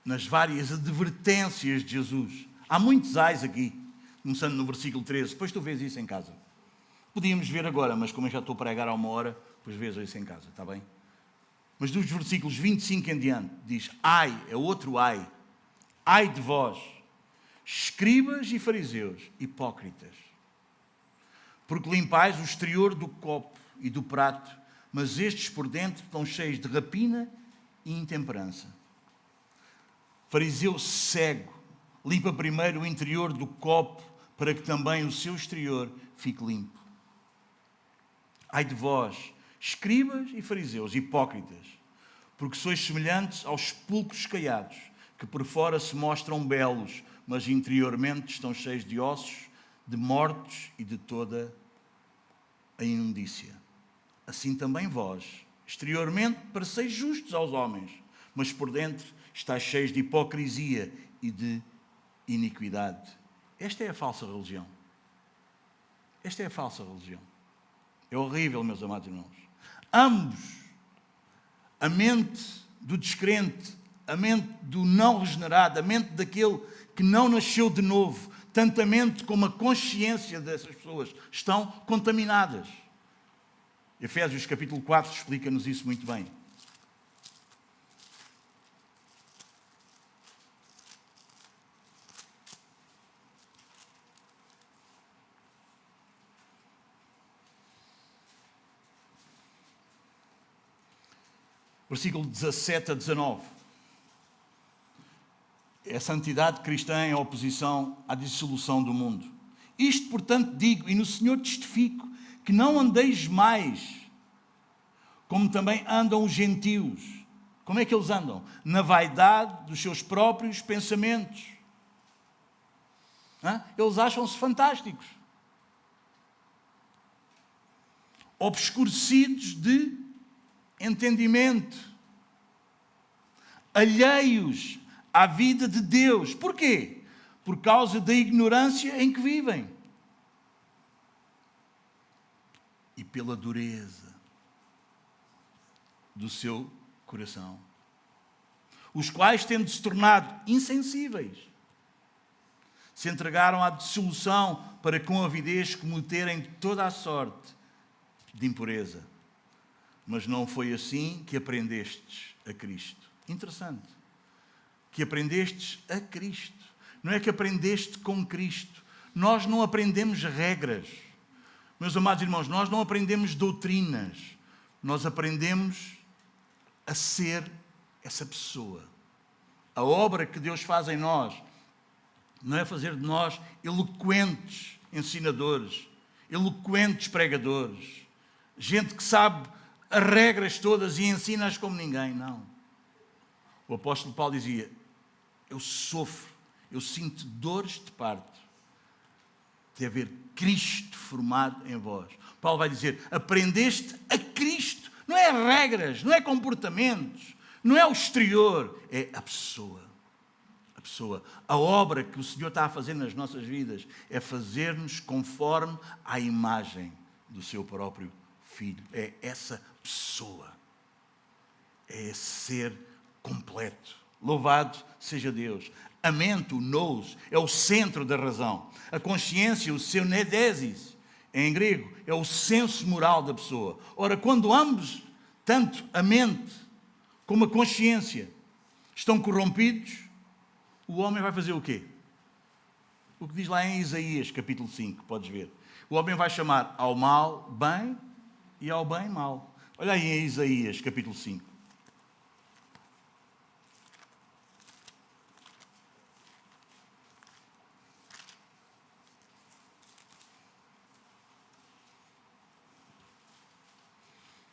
nas várias advertências de Jesus. Há muitos ais aqui, começando no versículo 13. Depois tu vês isso em casa. Podíamos ver agora, mas como eu já estou a pregar há uma hora, depois vês isso em casa, está bem? Mas dos versículos 25 em diante, diz: ai, é outro ai. Ai de vós, escribas e fariseus, hipócritas, porque limpais o exterior do copo e do prato, mas estes por dentro estão cheios de rapina e intemperança. Fariseu cego, limpa primeiro o interior do copo, para que também o seu exterior fique limpo. Ai de vós, escribas e fariseus, hipócritas, porque sois semelhantes aos sepulcros caiados, que por fora se mostram belos, mas interiormente estão cheios de ossos, de mortos e de toda a imundícia. Assim também vós, exteriormente pareceis justos aos homens, mas por dentro estáis cheios de hipocrisia e de iniquidade. Esta é a falsa religião. Esta é a falsa religião. É horrível, meus amados irmãos. Ambos, a mente do descrente, a mente do não regenerado, a mente daquele que não nasceu de novo, tanto a mente como a consciência dessas pessoas estão contaminadas. Efésios capítulo 4 explica-nos isso muito bem. Versículo 17 a 19. É a santidade cristã em oposição à dissolução do mundo. Isto, portanto, digo, e no Senhor testifico, que não andeis mais como também andam os gentios. Como é que eles andam? Na vaidade dos seus próprios pensamentos. Eles acham-se fantásticos. Obscurecidos de entendimento. Alheios à vida de Deus. Porquê? Por causa da ignorância em que vivem. E pela dureza do seu coração. Os quais, tendo se tornado insensíveis, se entregaram à dissolução para com avidez cometerem toda a sorte de impureza. Mas não foi assim que aprendestes a Cristo. Interessante. Que aprendestes a Cristo. Não é que aprendeste com Cristo. Nós não aprendemos regras. Meus amados irmãos, nós não aprendemos doutrinas. Nós aprendemos a ser essa pessoa. A obra que Deus faz em nós não é fazer de nós eloquentes ensinadores, eloquentes pregadores, gente que sabe as regras todas e ensina-as como ninguém, não. O apóstolo Paulo dizia: eu sofro, eu sinto dores de parto de haver Cristo formado em vós. Paulo vai dizer: aprendeste a Cristo. Não é regras, não é comportamentos, não é o exterior, é a pessoa. A pessoa. A obra que o Senhor está a fazer nas nossas vidas é fazer-nos conforme à imagem do seu próprio Filho. É essa pessoa. É esse ser completo. Louvado seja Deus. A mente, o nous, é o centro da razão. A consciência, o seu nedesis, em grego, é o senso moral da pessoa. Ora, quando ambos, tanto a mente como a consciência, estão corrompidos, o homem vai fazer o quê? O que diz lá em Isaías, capítulo 5, podes ver. O homem vai chamar ao mal bem e ao bem mal. Olha aí em Isaías, capítulo 5.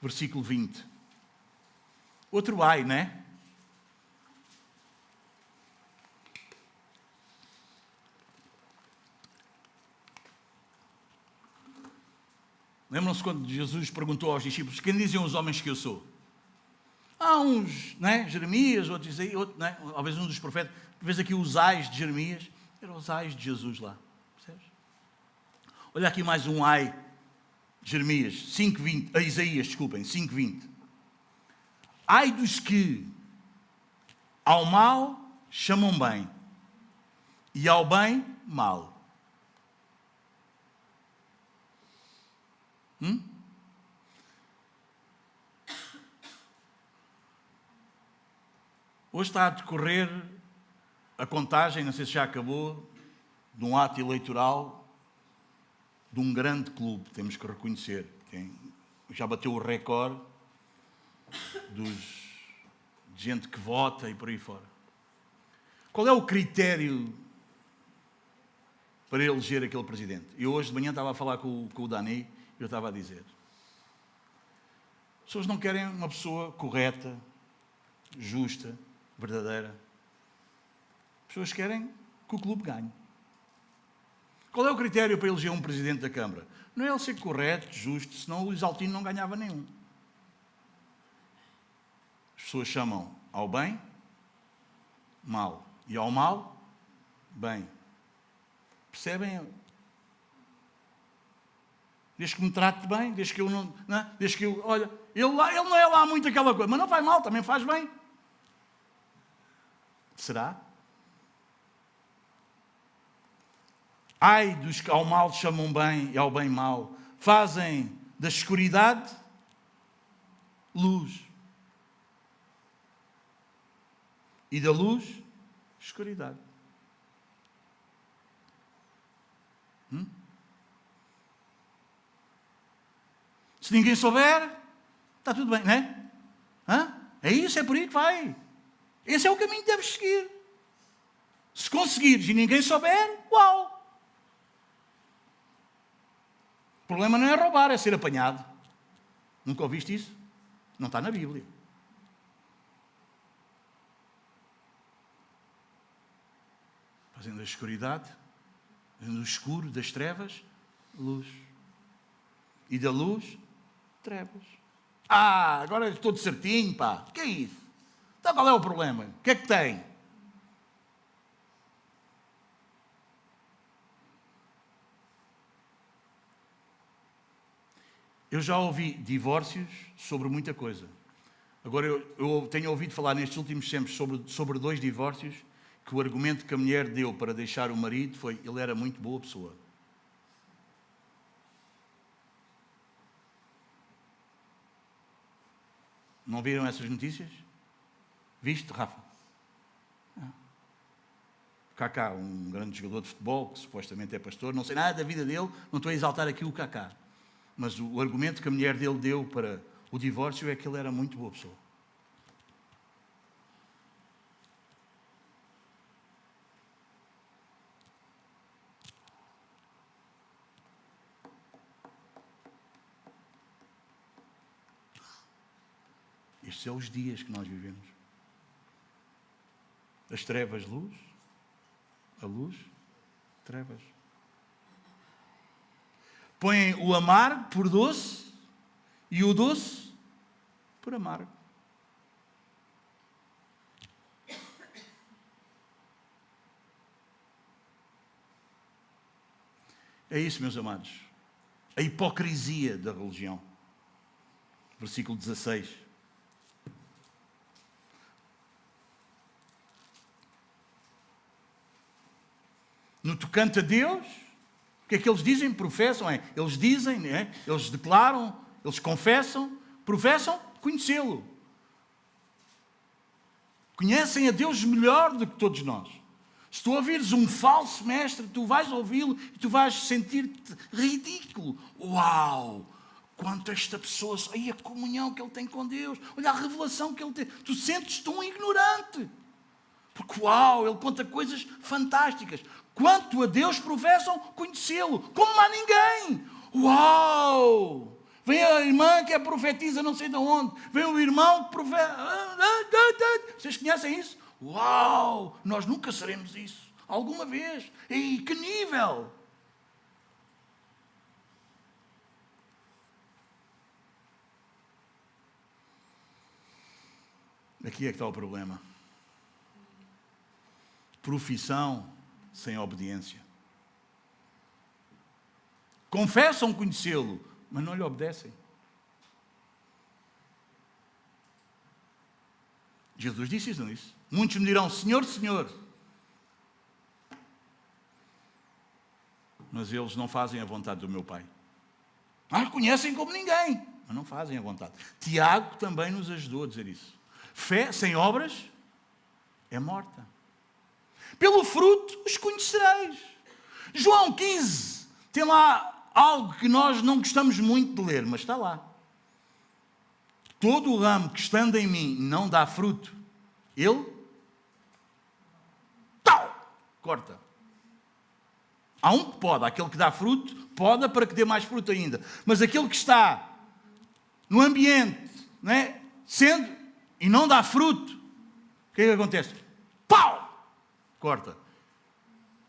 Versículo 20. Outro ai, não é? Lembram-se quando Jesus perguntou aos discípulos: quem dizem os homens que eu sou? Há uns, não é? Jeremias, outros Isaías, outro, não é? Talvez um dos profetas. Vês aqui os ais de Jeremias, eram os ais de Jesus lá. Percebes? Olha aqui mais um ai de Jeremias, 5:20, Isaías, desculpem, 5:20. Ai dos que ao mal chamam bem e ao bem mal. Hoje está a decorrer a contagem, não sei se já acabou, de um ato eleitoral de um grande clube, temos que reconhecer. Já bateu o recorde de gente que vota e por aí fora. Qual é o critério para eleger aquele presidente? Eu hoje de manhã estava a falar com o Dani e eu estava a dizer: as pessoas não querem uma pessoa correta, justa, verdadeira. As pessoas querem que o clube ganhe. Qual é o critério para eleger um presidente da Câmara? Não é ele ser correto, justo, senão o Luís Altino não ganhava nenhum. As pessoas chamam ao bem, mal. E ao mal, bem. Percebem? Desde que me trate bem, desde que eu não é? Desde que eu, olha, ele não é lá muito aquela coisa, mas não faz mal, também faz bem. Será? Ai dos que ao mal chamam bem e ao bem mal, fazem da escuridade luz e da luz escuridade. Se ninguém souber, está tudo bem, não é? É isso, é por aí que vai. Esse é o caminho que deves seguir. Se conseguires e ninguém souber, uau! O problema não é roubar, é ser apanhado. Nunca ouviste isso? Não está na Bíblia. Fazendo da escuridade, fazendo do escuro, das trevas, luz. E da luz, trevas. Agora estou de certinho, pá. O que é isso? Então qual é o problema? O que é que tem? Eu já ouvi divórcios sobre muita coisa. Agora, eu tenho ouvido falar nestes últimos tempos sobre 2 divórcios, que o argumento que a mulher deu para deixar o marido foi: ele era muito boa pessoa. Não viram essas notícias? Viste, Rafa? Kaká, um grande jogador de futebol, que supostamente é pastor, não sei nada da vida dele, não estou a exaltar aqui o Kaká. Mas o argumento que a mulher dele deu para o divórcio é que ele era muito boa pessoa. Estes são os dias que nós vivemos. As trevas, luz. A luz, trevas. Põem o amargo por doce e o doce por amargo. É isso, meus amados. A hipocrisia da religião. Versículo 16. No tocante a Deus, O que é que eles dizem? Professam, eles dizem, eles declaram, eles confessam, professam conhecê-lo. Conhecem a Deus melhor do que todos nós. Se tu ouvires um falso mestre, tu vais ouvi-lo e tu vais sentir-te ridículo. Uau! Quanto esta pessoa, aí a comunhão que ele tem com Deus, olha a revelação que ele tem. Tu sentes-te um ignorante. Porque uau, ele conta coisas fantásticas. Quanto a Deus professam conhecê-lo, como há ninguém. Uau! Vem a irmã que é profetiza não sei de onde. Vem o irmão que profeta. Vocês conhecem isso? Uau! Nós nunca seremos isso. Alguma vez. E que nível! Aqui é que está o problema. Profissão sem obediência. Confessam conhecê-lo, mas não lhe obedecem. Jesus disse isso, não disse? Muitos me dirão, Senhor, Senhor. Mas eles não fazem a vontade do meu Pai. Conhecem como ninguém, mas não fazem a vontade. Tiago também nos ajudou a dizer isso. Fé sem obras é morta. Pelo fruto os conhecereis. João 15 tem lá algo que nós não gostamos muito de ler, mas está lá. Todo o ramo que estando em mim não dá fruto, ele corta. Há um que poda, aquele que dá fruto, poda para que dê mais fruto ainda. Mas aquele que está no ambiente, não é? Sendo e não dá fruto, o que é que acontece? Corta.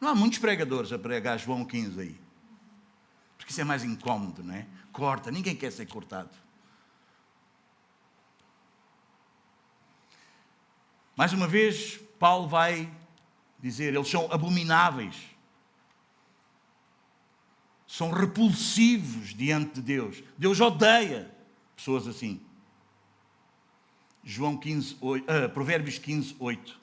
Não há muitos pregadores a pregar João 15 aí. Porque isso é mais incómodo, não é? Corta, ninguém quer ser cortado. Mais uma vez, Paulo vai dizer, eles são abomináveis. São repulsivos diante de Deus. Deus odeia pessoas assim. Provérbios 15, 8.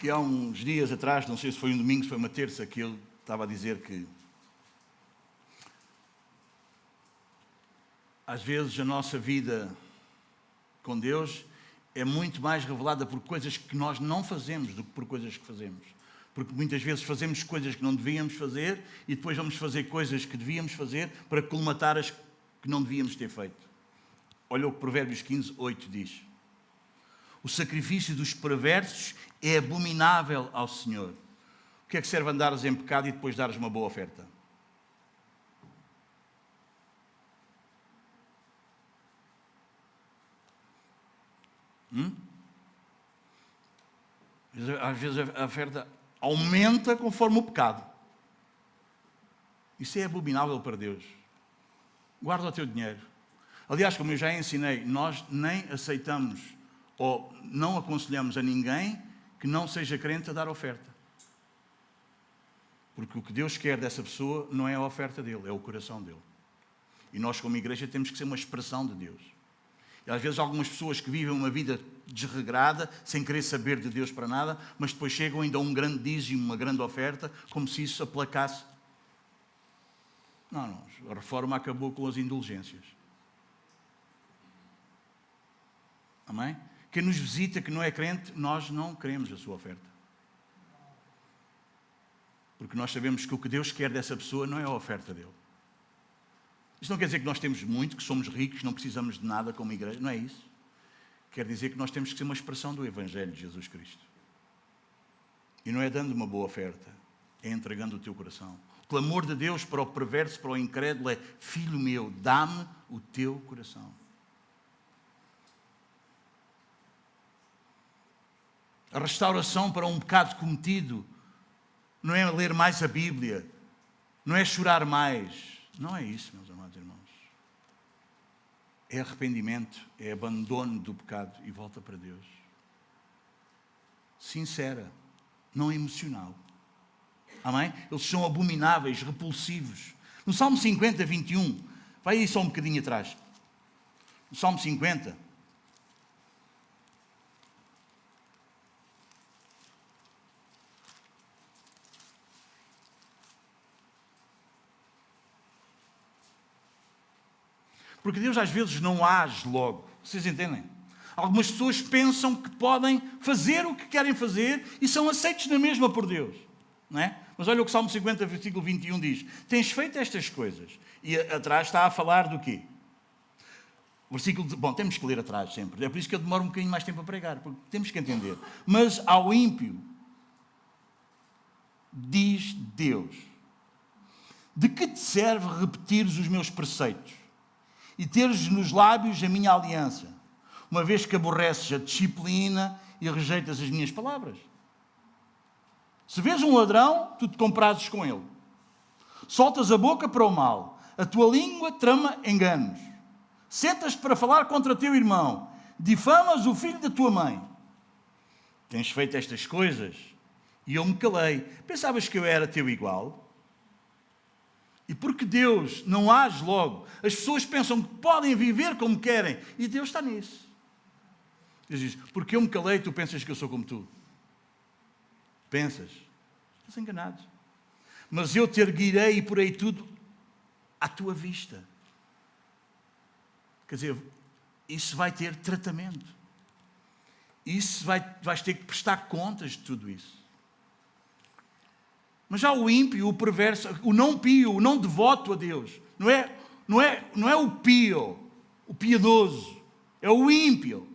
Que há uns dias atrás, não sei se foi um domingo, se foi uma terça, que ele estava a dizer que às vezes a nossa vida com Deus é muito mais revelada por coisas que nós não fazemos do que por coisas que fazemos. Porque muitas vezes fazemos coisas que não devíamos fazer e depois vamos fazer coisas que devíamos fazer para colmatar as que não devíamos ter feito. Olha o que Provérbios 15, 8 diz. O sacrifício dos perversos é abominável ao Senhor. O que é que serve andares em pecado e depois dares uma boa oferta? Às vezes a oferta aumenta conforme o pecado. Isso é abominável para Deus. Guarda o teu dinheiro. Aliás, como eu já ensinei, nós nem aceitamos ou não aconselhamos a ninguém que não seja crente a dar oferta. Porque o que Deus quer dessa pessoa não é a oferta dele, é o coração dele. E nós, como igreja, temos que ser uma expressão de Deus. E às vezes algumas pessoas que vivem uma vida desregrada, sem querer saber de Deus para nada, mas depois chegam ainda a um grande dízimo, uma grande oferta, como se isso aplacasse. Não, a reforma acabou com as indulgências. Amém? Quem nos visita, que não é crente, nós não queremos a sua oferta. Porque nós sabemos que o que Deus quer dessa pessoa não é a oferta dele. Isto não quer dizer que nós temos muito, que somos ricos, não precisamos de nada como igreja. Não é isso. Quer dizer que nós temos que ser uma expressão do Evangelho de Jesus Cristo. E não é dando uma boa oferta, é entregando o teu coração. O clamor de Deus para o perverso, para o incrédulo é: filho meu, dá-me o teu coração. A restauração para um pecado cometido não é ler mais a Bíblia, não é chorar mais. Não é isso, meus amados irmãos. É arrependimento, é abandono do pecado e volta para Deus. Sincera. não emocional. Amém? Eles são abomináveis, repulsivos. No Salmo 50, 21, vai aí só um bocadinho atrás. No Salmo 50. Porque Deus às vezes não age logo. Vocês entendem? Algumas pessoas pensam que podem fazer o que querem fazer e são aceitos na mesma por Deus. Não é? Mas olha o que o Salmo 50, versículo 21 diz. Tens feito estas coisas. E atrás está a falar do quê? Bom, temos que ler atrás sempre. É por isso que eu demoro um bocadinho mais tempo a pregar. Porque temos que entender. Mas ao ímpio, diz Deus, de que te serve repetires os meus preceitos e teres nos lábios a minha aliança, uma vez que aborreces a disciplina e rejeitas as minhas palavras? Se vês um ladrão, tu te comprases com ele. Soltas a boca para o mal, a tua língua trama enganos. Sentas-te para falar contra teu irmão, difamas o filho da tua mãe. Tens feito estas coisas e eu me calei. Pensavas que eu era teu igual? E porque Deus não age logo, as pessoas pensam que podem viver como querem, e Deus está nisso. Deus diz, porque eu me calei, tu pensas que eu sou como tu. Pensas? Estás enganado. Mas eu te erguirei e porei tudo à tua vista. Quer dizer, isso vai ter tratamento. Isso vais ter que prestar contas de tudo isso. Mas já o ímpio, o perverso, o não pio, o não devoto a Deus, não é o pio, o piedoso, é o ímpio,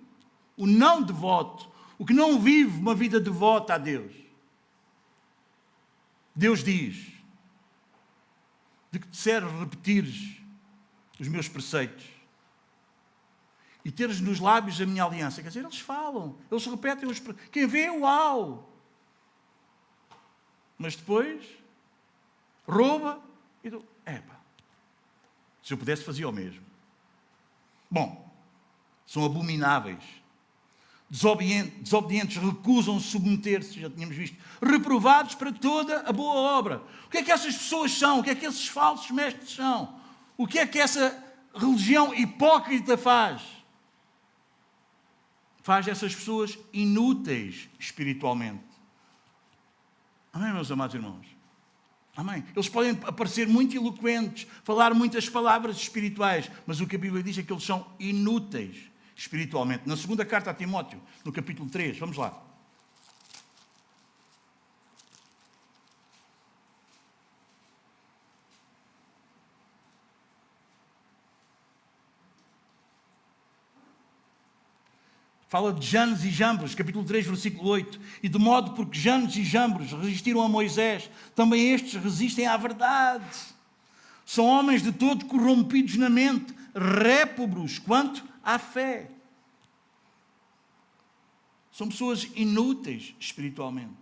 o não devoto, o que não vive uma vida devota a Deus. Deus diz, de que te serve repetires os meus preceitos e teres nos lábios a minha aliança. Quer dizer, eles falam, eles repetem os preceitos. Quem vê, uau! Mas depois rouba e se eu pudesse fazia o mesmo. Bom, são abomináveis, desobedientes, recusam submeter-se, já tínhamos visto, reprovados para toda a boa obra. O que é que essas pessoas são? O que é que esses falsos mestres são? O que é que essa religião hipócrita faz? Faz essas pessoas inúteis espiritualmente. Amém, meus amados irmãos? Amém. Eles podem parecer muito eloquentes, falar muitas palavras espirituais, mas o que a Bíblia diz é que eles são inúteis espiritualmente. Na segunda carta a Timóteo, no capítulo 3, vamos lá. Fala de Janes e Jambres, capítulo 3, versículo 8. E de modo porque Janes e Jambres resistiram a Moisés, também estes resistem à verdade. São homens de todo corrompidos na mente, réprobos quanto à fé. São pessoas inúteis espiritualmente.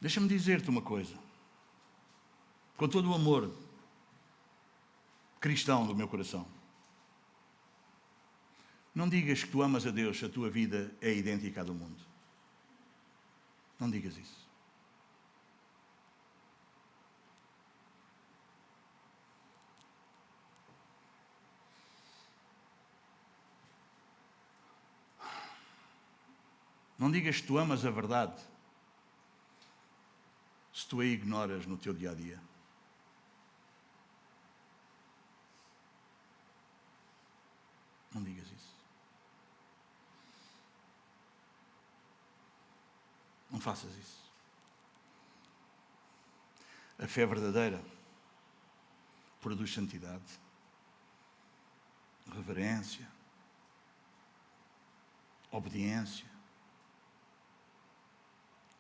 Deixa-me dizer-te uma coisa. Com todo o amor cristão do meu coração. Não digas que tu amas a Deus se a tua vida é idêntica à do mundo. Não digas isso. Não digas que tu amas a verdade se tu a ignoras no teu dia-a-dia. Não digas isso. Não faças isso. A fé verdadeira produz santidade, reverência, obediência.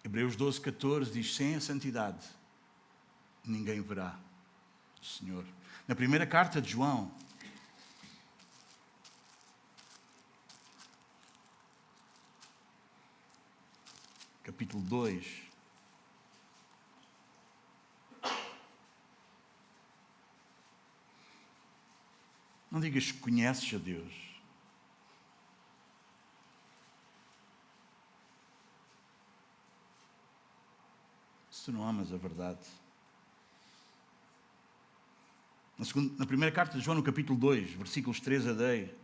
Hebreus 12, 14 diz, sem a santidade ninguém verá o Senhor. Na primeira carta de João, capítulo 2, não digas que conheces a Deus se tu não amas a verdade. Na primeira carta de João, no capítulo 2, versículos 3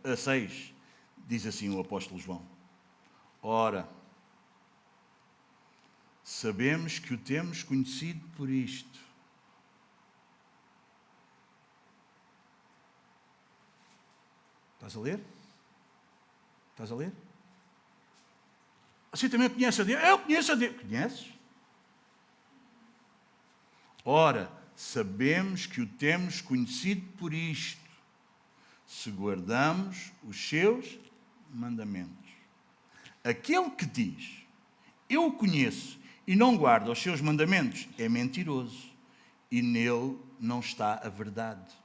a 6, diz assim o apóstolo João: ora, sabemos que o temos conhecido por isto. Estás a ler? Estás a ler? Você também conhece a Deus? Eu conheço a Deus. Conheces? Ora, sabemos que o temos conhecido por isto, se guardamos os seus mandamentos. Aquele que diz, eu o conheço, e não guarda os seus mandamentos, é mentiroso, e nele não está a verdade.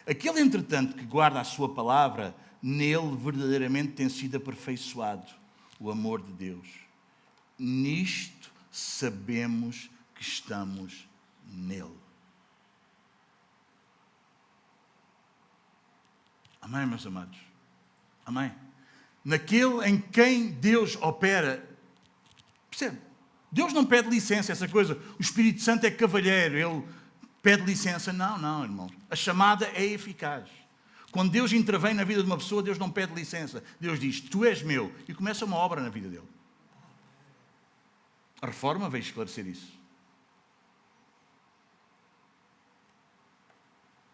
Aquele, entretanto, que guarda a sua palavra, nele verdadeiramente tem sido aperfeiçoado o amor de Deus. Nisto sabemos que estamos nele. Amém, meus amados? Amém? Naquele em quem Deus opera. Percebe? Deus não pede licença, essa coisa. O Espírito Santo é cavalheiro, ele pede licença. Não, irmãos. A chamada é eficaz. Quando Deus intervém na vida de uma pessoa, Deus não pede licença. Deus diz, tu és meu. E começa uma obra na vida dele. A Reforma veio esclarecer isso.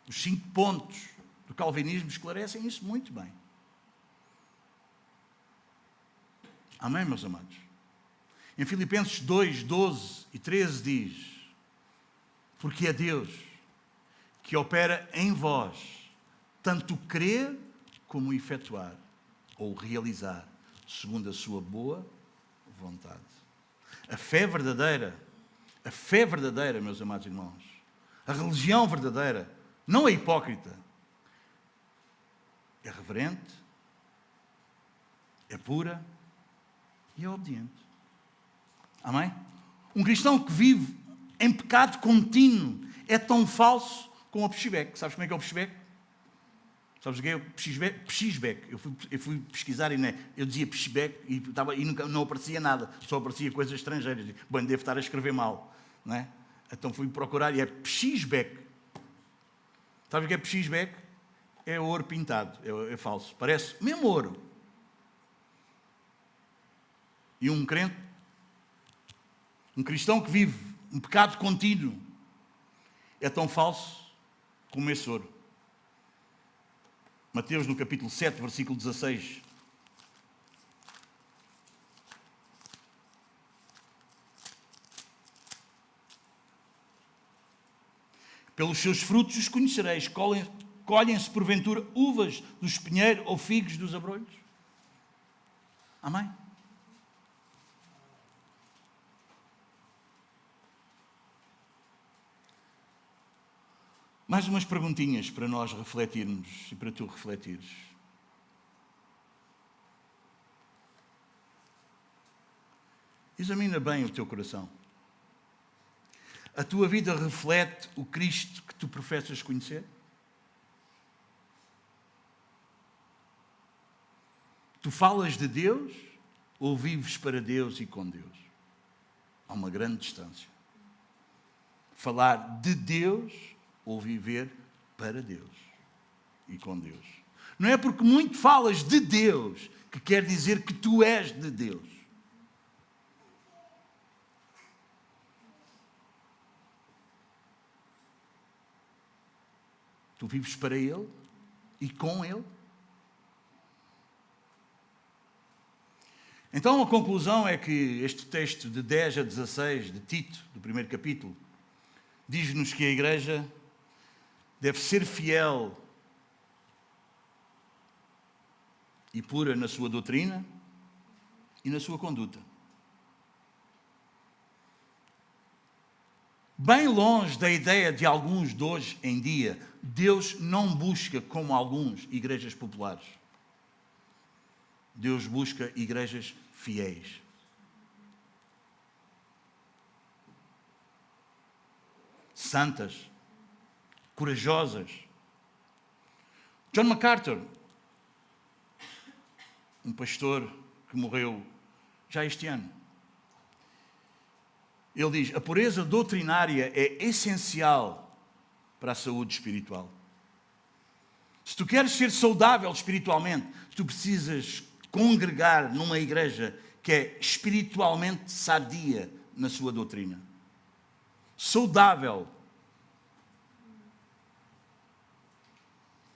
Os 5 pontos do calvinismo esclarecem isso muito bem. Amém, meus amados? Em Filipenses 2, 12 e 13 diz, porque é Deus que opera em vós, tanto crer como efetuar, ou realizar, segundo a sua boa vontade. A fé verdadeira, meus amados irmãos, a religião verdadeira, não é hipócrita, é reverente, é pura e é obediente. Amém? Um cristão que vive em pecado contínuo é tão falso como o pechisbeque. Sabes como é que é o pechisbeque? Sabes o que é o pechisbeque? Eu fui pesquisar e eu dizia pechisbeque e não aparecia nada, só aparecia coisas estrangeiras. Bem, devo estar a escrever mal, não é? Então fui procurar e é pechisbeque. Sabes o que é pechisbeque? É ouro pintado, é falso. Parece mesmo ouro. E um crente, um cristão que vive um pecado contínuo, é tão falso como esse ouro. Mateus, no capítulo 7, versículo 16. Pelos seus frutos os conhecereis. Colhem-se, porventura, uvas do espinheiro ou figos dos abrolhos? Amém? Mais umas perguntinhas para nós refletirmos e para tu refletires. Examina bem o teu coração. A tua vida reflete o Cristo que tu professas conhecer? Tu falas de Deus ou vives para Deus e com Deus? Há uma grande distância. Falar de Deus ou viver para Deus e com Deus. Não é porque muito falas de Deus que quer dizer que tu és de Deus. Tu vives para Ele e com Ele. Então a conclusão é que este texto de 10 a 16 de Tito, do primeiro capítulo, diz-nos que a Igreja deve ser fiel e pura na sua doutrina e na sua conduta. Bem longe da ideia de alguns de hoje em dia, Deus não busca, como alguns, igrejas populares. Deus busca igrejas fiéis. Santas. Corajosas. John MacArthur, um pastor que morreu já este ano, Ele diz, a pureza doutrinária é essencial para a saúde espiritual. Se tu queres ser saudável espiritualmente, tu precisas congregar numa igreja que é espiritualmente sadia na sua doutrina. Saudável.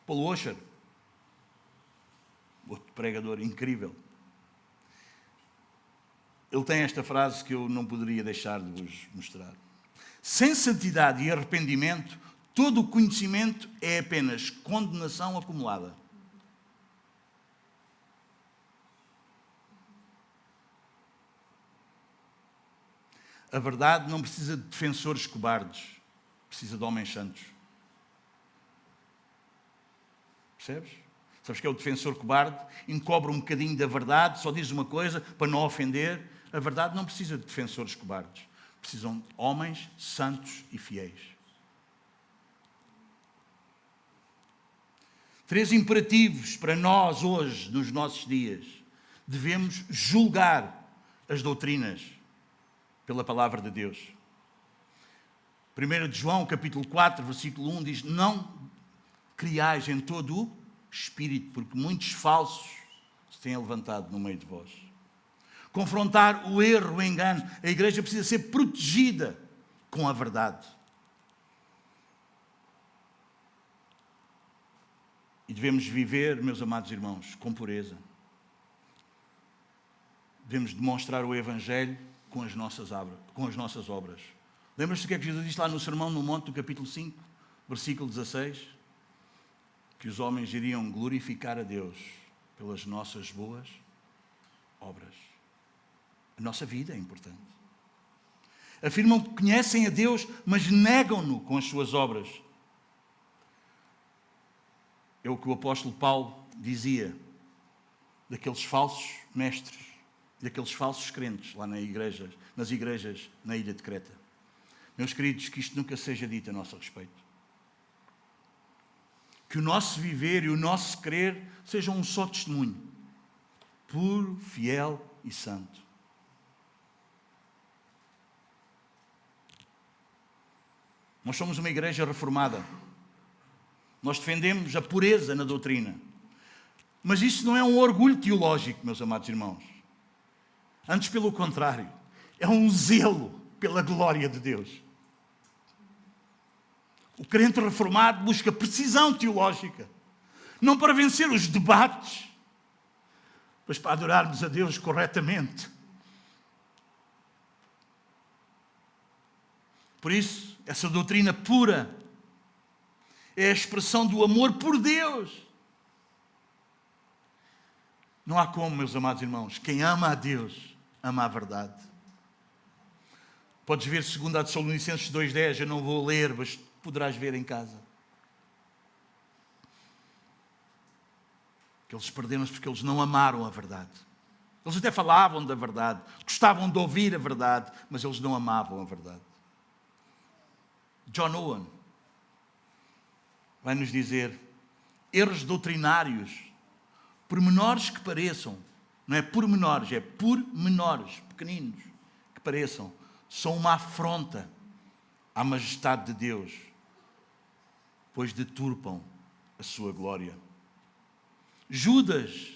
Paul Washer, outro pregador incrível, ele tem esta frase que eu não poderia deixar de vos mostrar. Sem santidade e arrependimento, todo o conhecimento é apenas condenação acumulada. A verdade não precisa de defensores cobardes, precisa de homens santos. Percebes? Sabes que é o defensor cobarde? Encobre um bocadinho da verdade, só diz uma coisa para não ofender. A verdade não precisa de defensores cobardes. Precisam de homens santos e fiéis. 3 imperativos para nós hoje, nos nossos dias. Devemos julgar as doutrinas pela palavra de Deus. 1 de João, capítulo 4, versículo 1, diz, não criais em todo o espírito, porque muitos falsos se têm levantado no meio de vós. Confrontar o erro, o engano. A igreja precisa ser protegida com a verdade. E devemos viver, meus amados irmãos, com pureza. Devemos demonstrar o Evangelho com as nossas obras. Lembras-te do que é que Jesus disse lá no Sermão no Monte, no capítulo 5, versículo 16? Que os homens iriam glorificar a Deus pelas nossas boas obras. A nossa vida é importante. Afirmam que conhecem a Deus, mas negam-no com as suas obras. É o que o apóstolo Paulo dizia daqueles falsos mestres, daqueles falsos crentes lá nas igrejas na ilha de Creta. Meus queridos, que isto nunca seja dito a nosso respeito. Que o nosso viver e o nosso crer sejam um só testemunho, puro, fiel e santo. Nós somos uma igreja reformada. Nós defendemos a pureza na doutrina. Mas isso não é um orgulho teológico, meus amados irmãos. Antes, pelo contrário, é um zelo pela glória de Deus. O crente reformado busca precisão teológica. Não para vencer os debates, mas para adorarmos a Deus corretamente. Por isso, essa doutrina pura é a expressão do amor por Deus. Não há como, meus amados irmãos, quem ama a Deus, ama a verdade. Podes ver 2 Tessalonicenses 2,10, eu não vou ler, mas poderás ver em casa. Que eles perderam-se porque eles não amaram a verdade. Eles até falavam da verdade, gostavam de ouvir a verdade, mas eles não amavam a verdade. John Owen vai nos dizer, erros doutrinários, por menores que pareçam, não é por menores, é por menores, pequeninos, que pareçam, são uma afronta à majestade de Deus, pois deturpam a sua glória. Judas,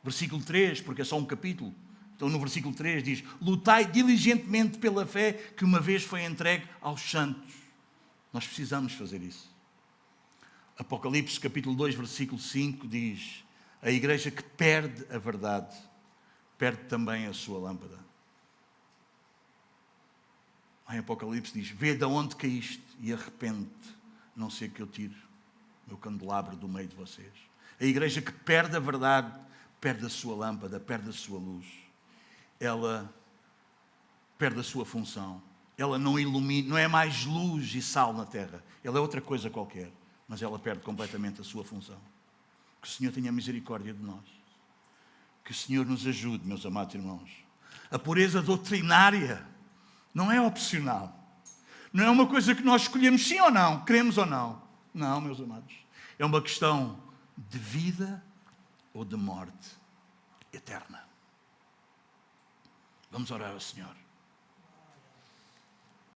versículo 3, porque é só um capítulo, então no versículo 3 diz, lutai diligentemente pela fé que uma vez foi entregue aos santos. Nós precisamos fazer isso. Apocalipse capítulo 2, versículo 5 diz, a igreja que perde a verdade, perde também a sua lâmpada. Em Apocalipse diz, vê de onde caíste e arrepende-te, não ser que eu tire meu candelabro do meio de vocês. A igreja que perde a verdade, perde a sua lâmpada, perde a sua luz. Ela perde a sua função. Ela não ilumina, não é mais luz e sal na terra. Ela é outra coisa qualquer, mas ela perde completamente a sua função. Que o Senhor tenha misericórdia de nós. Que o Senhor nos ajude, meus amados irmãos. A pureza doutrinária não é opcional. Não é uma coisa que nós escolhemos sim ou não, queremos ou não. Não, meus amados. É uma questão de vida ou de morte eterna. Vamos orar ao Senhor.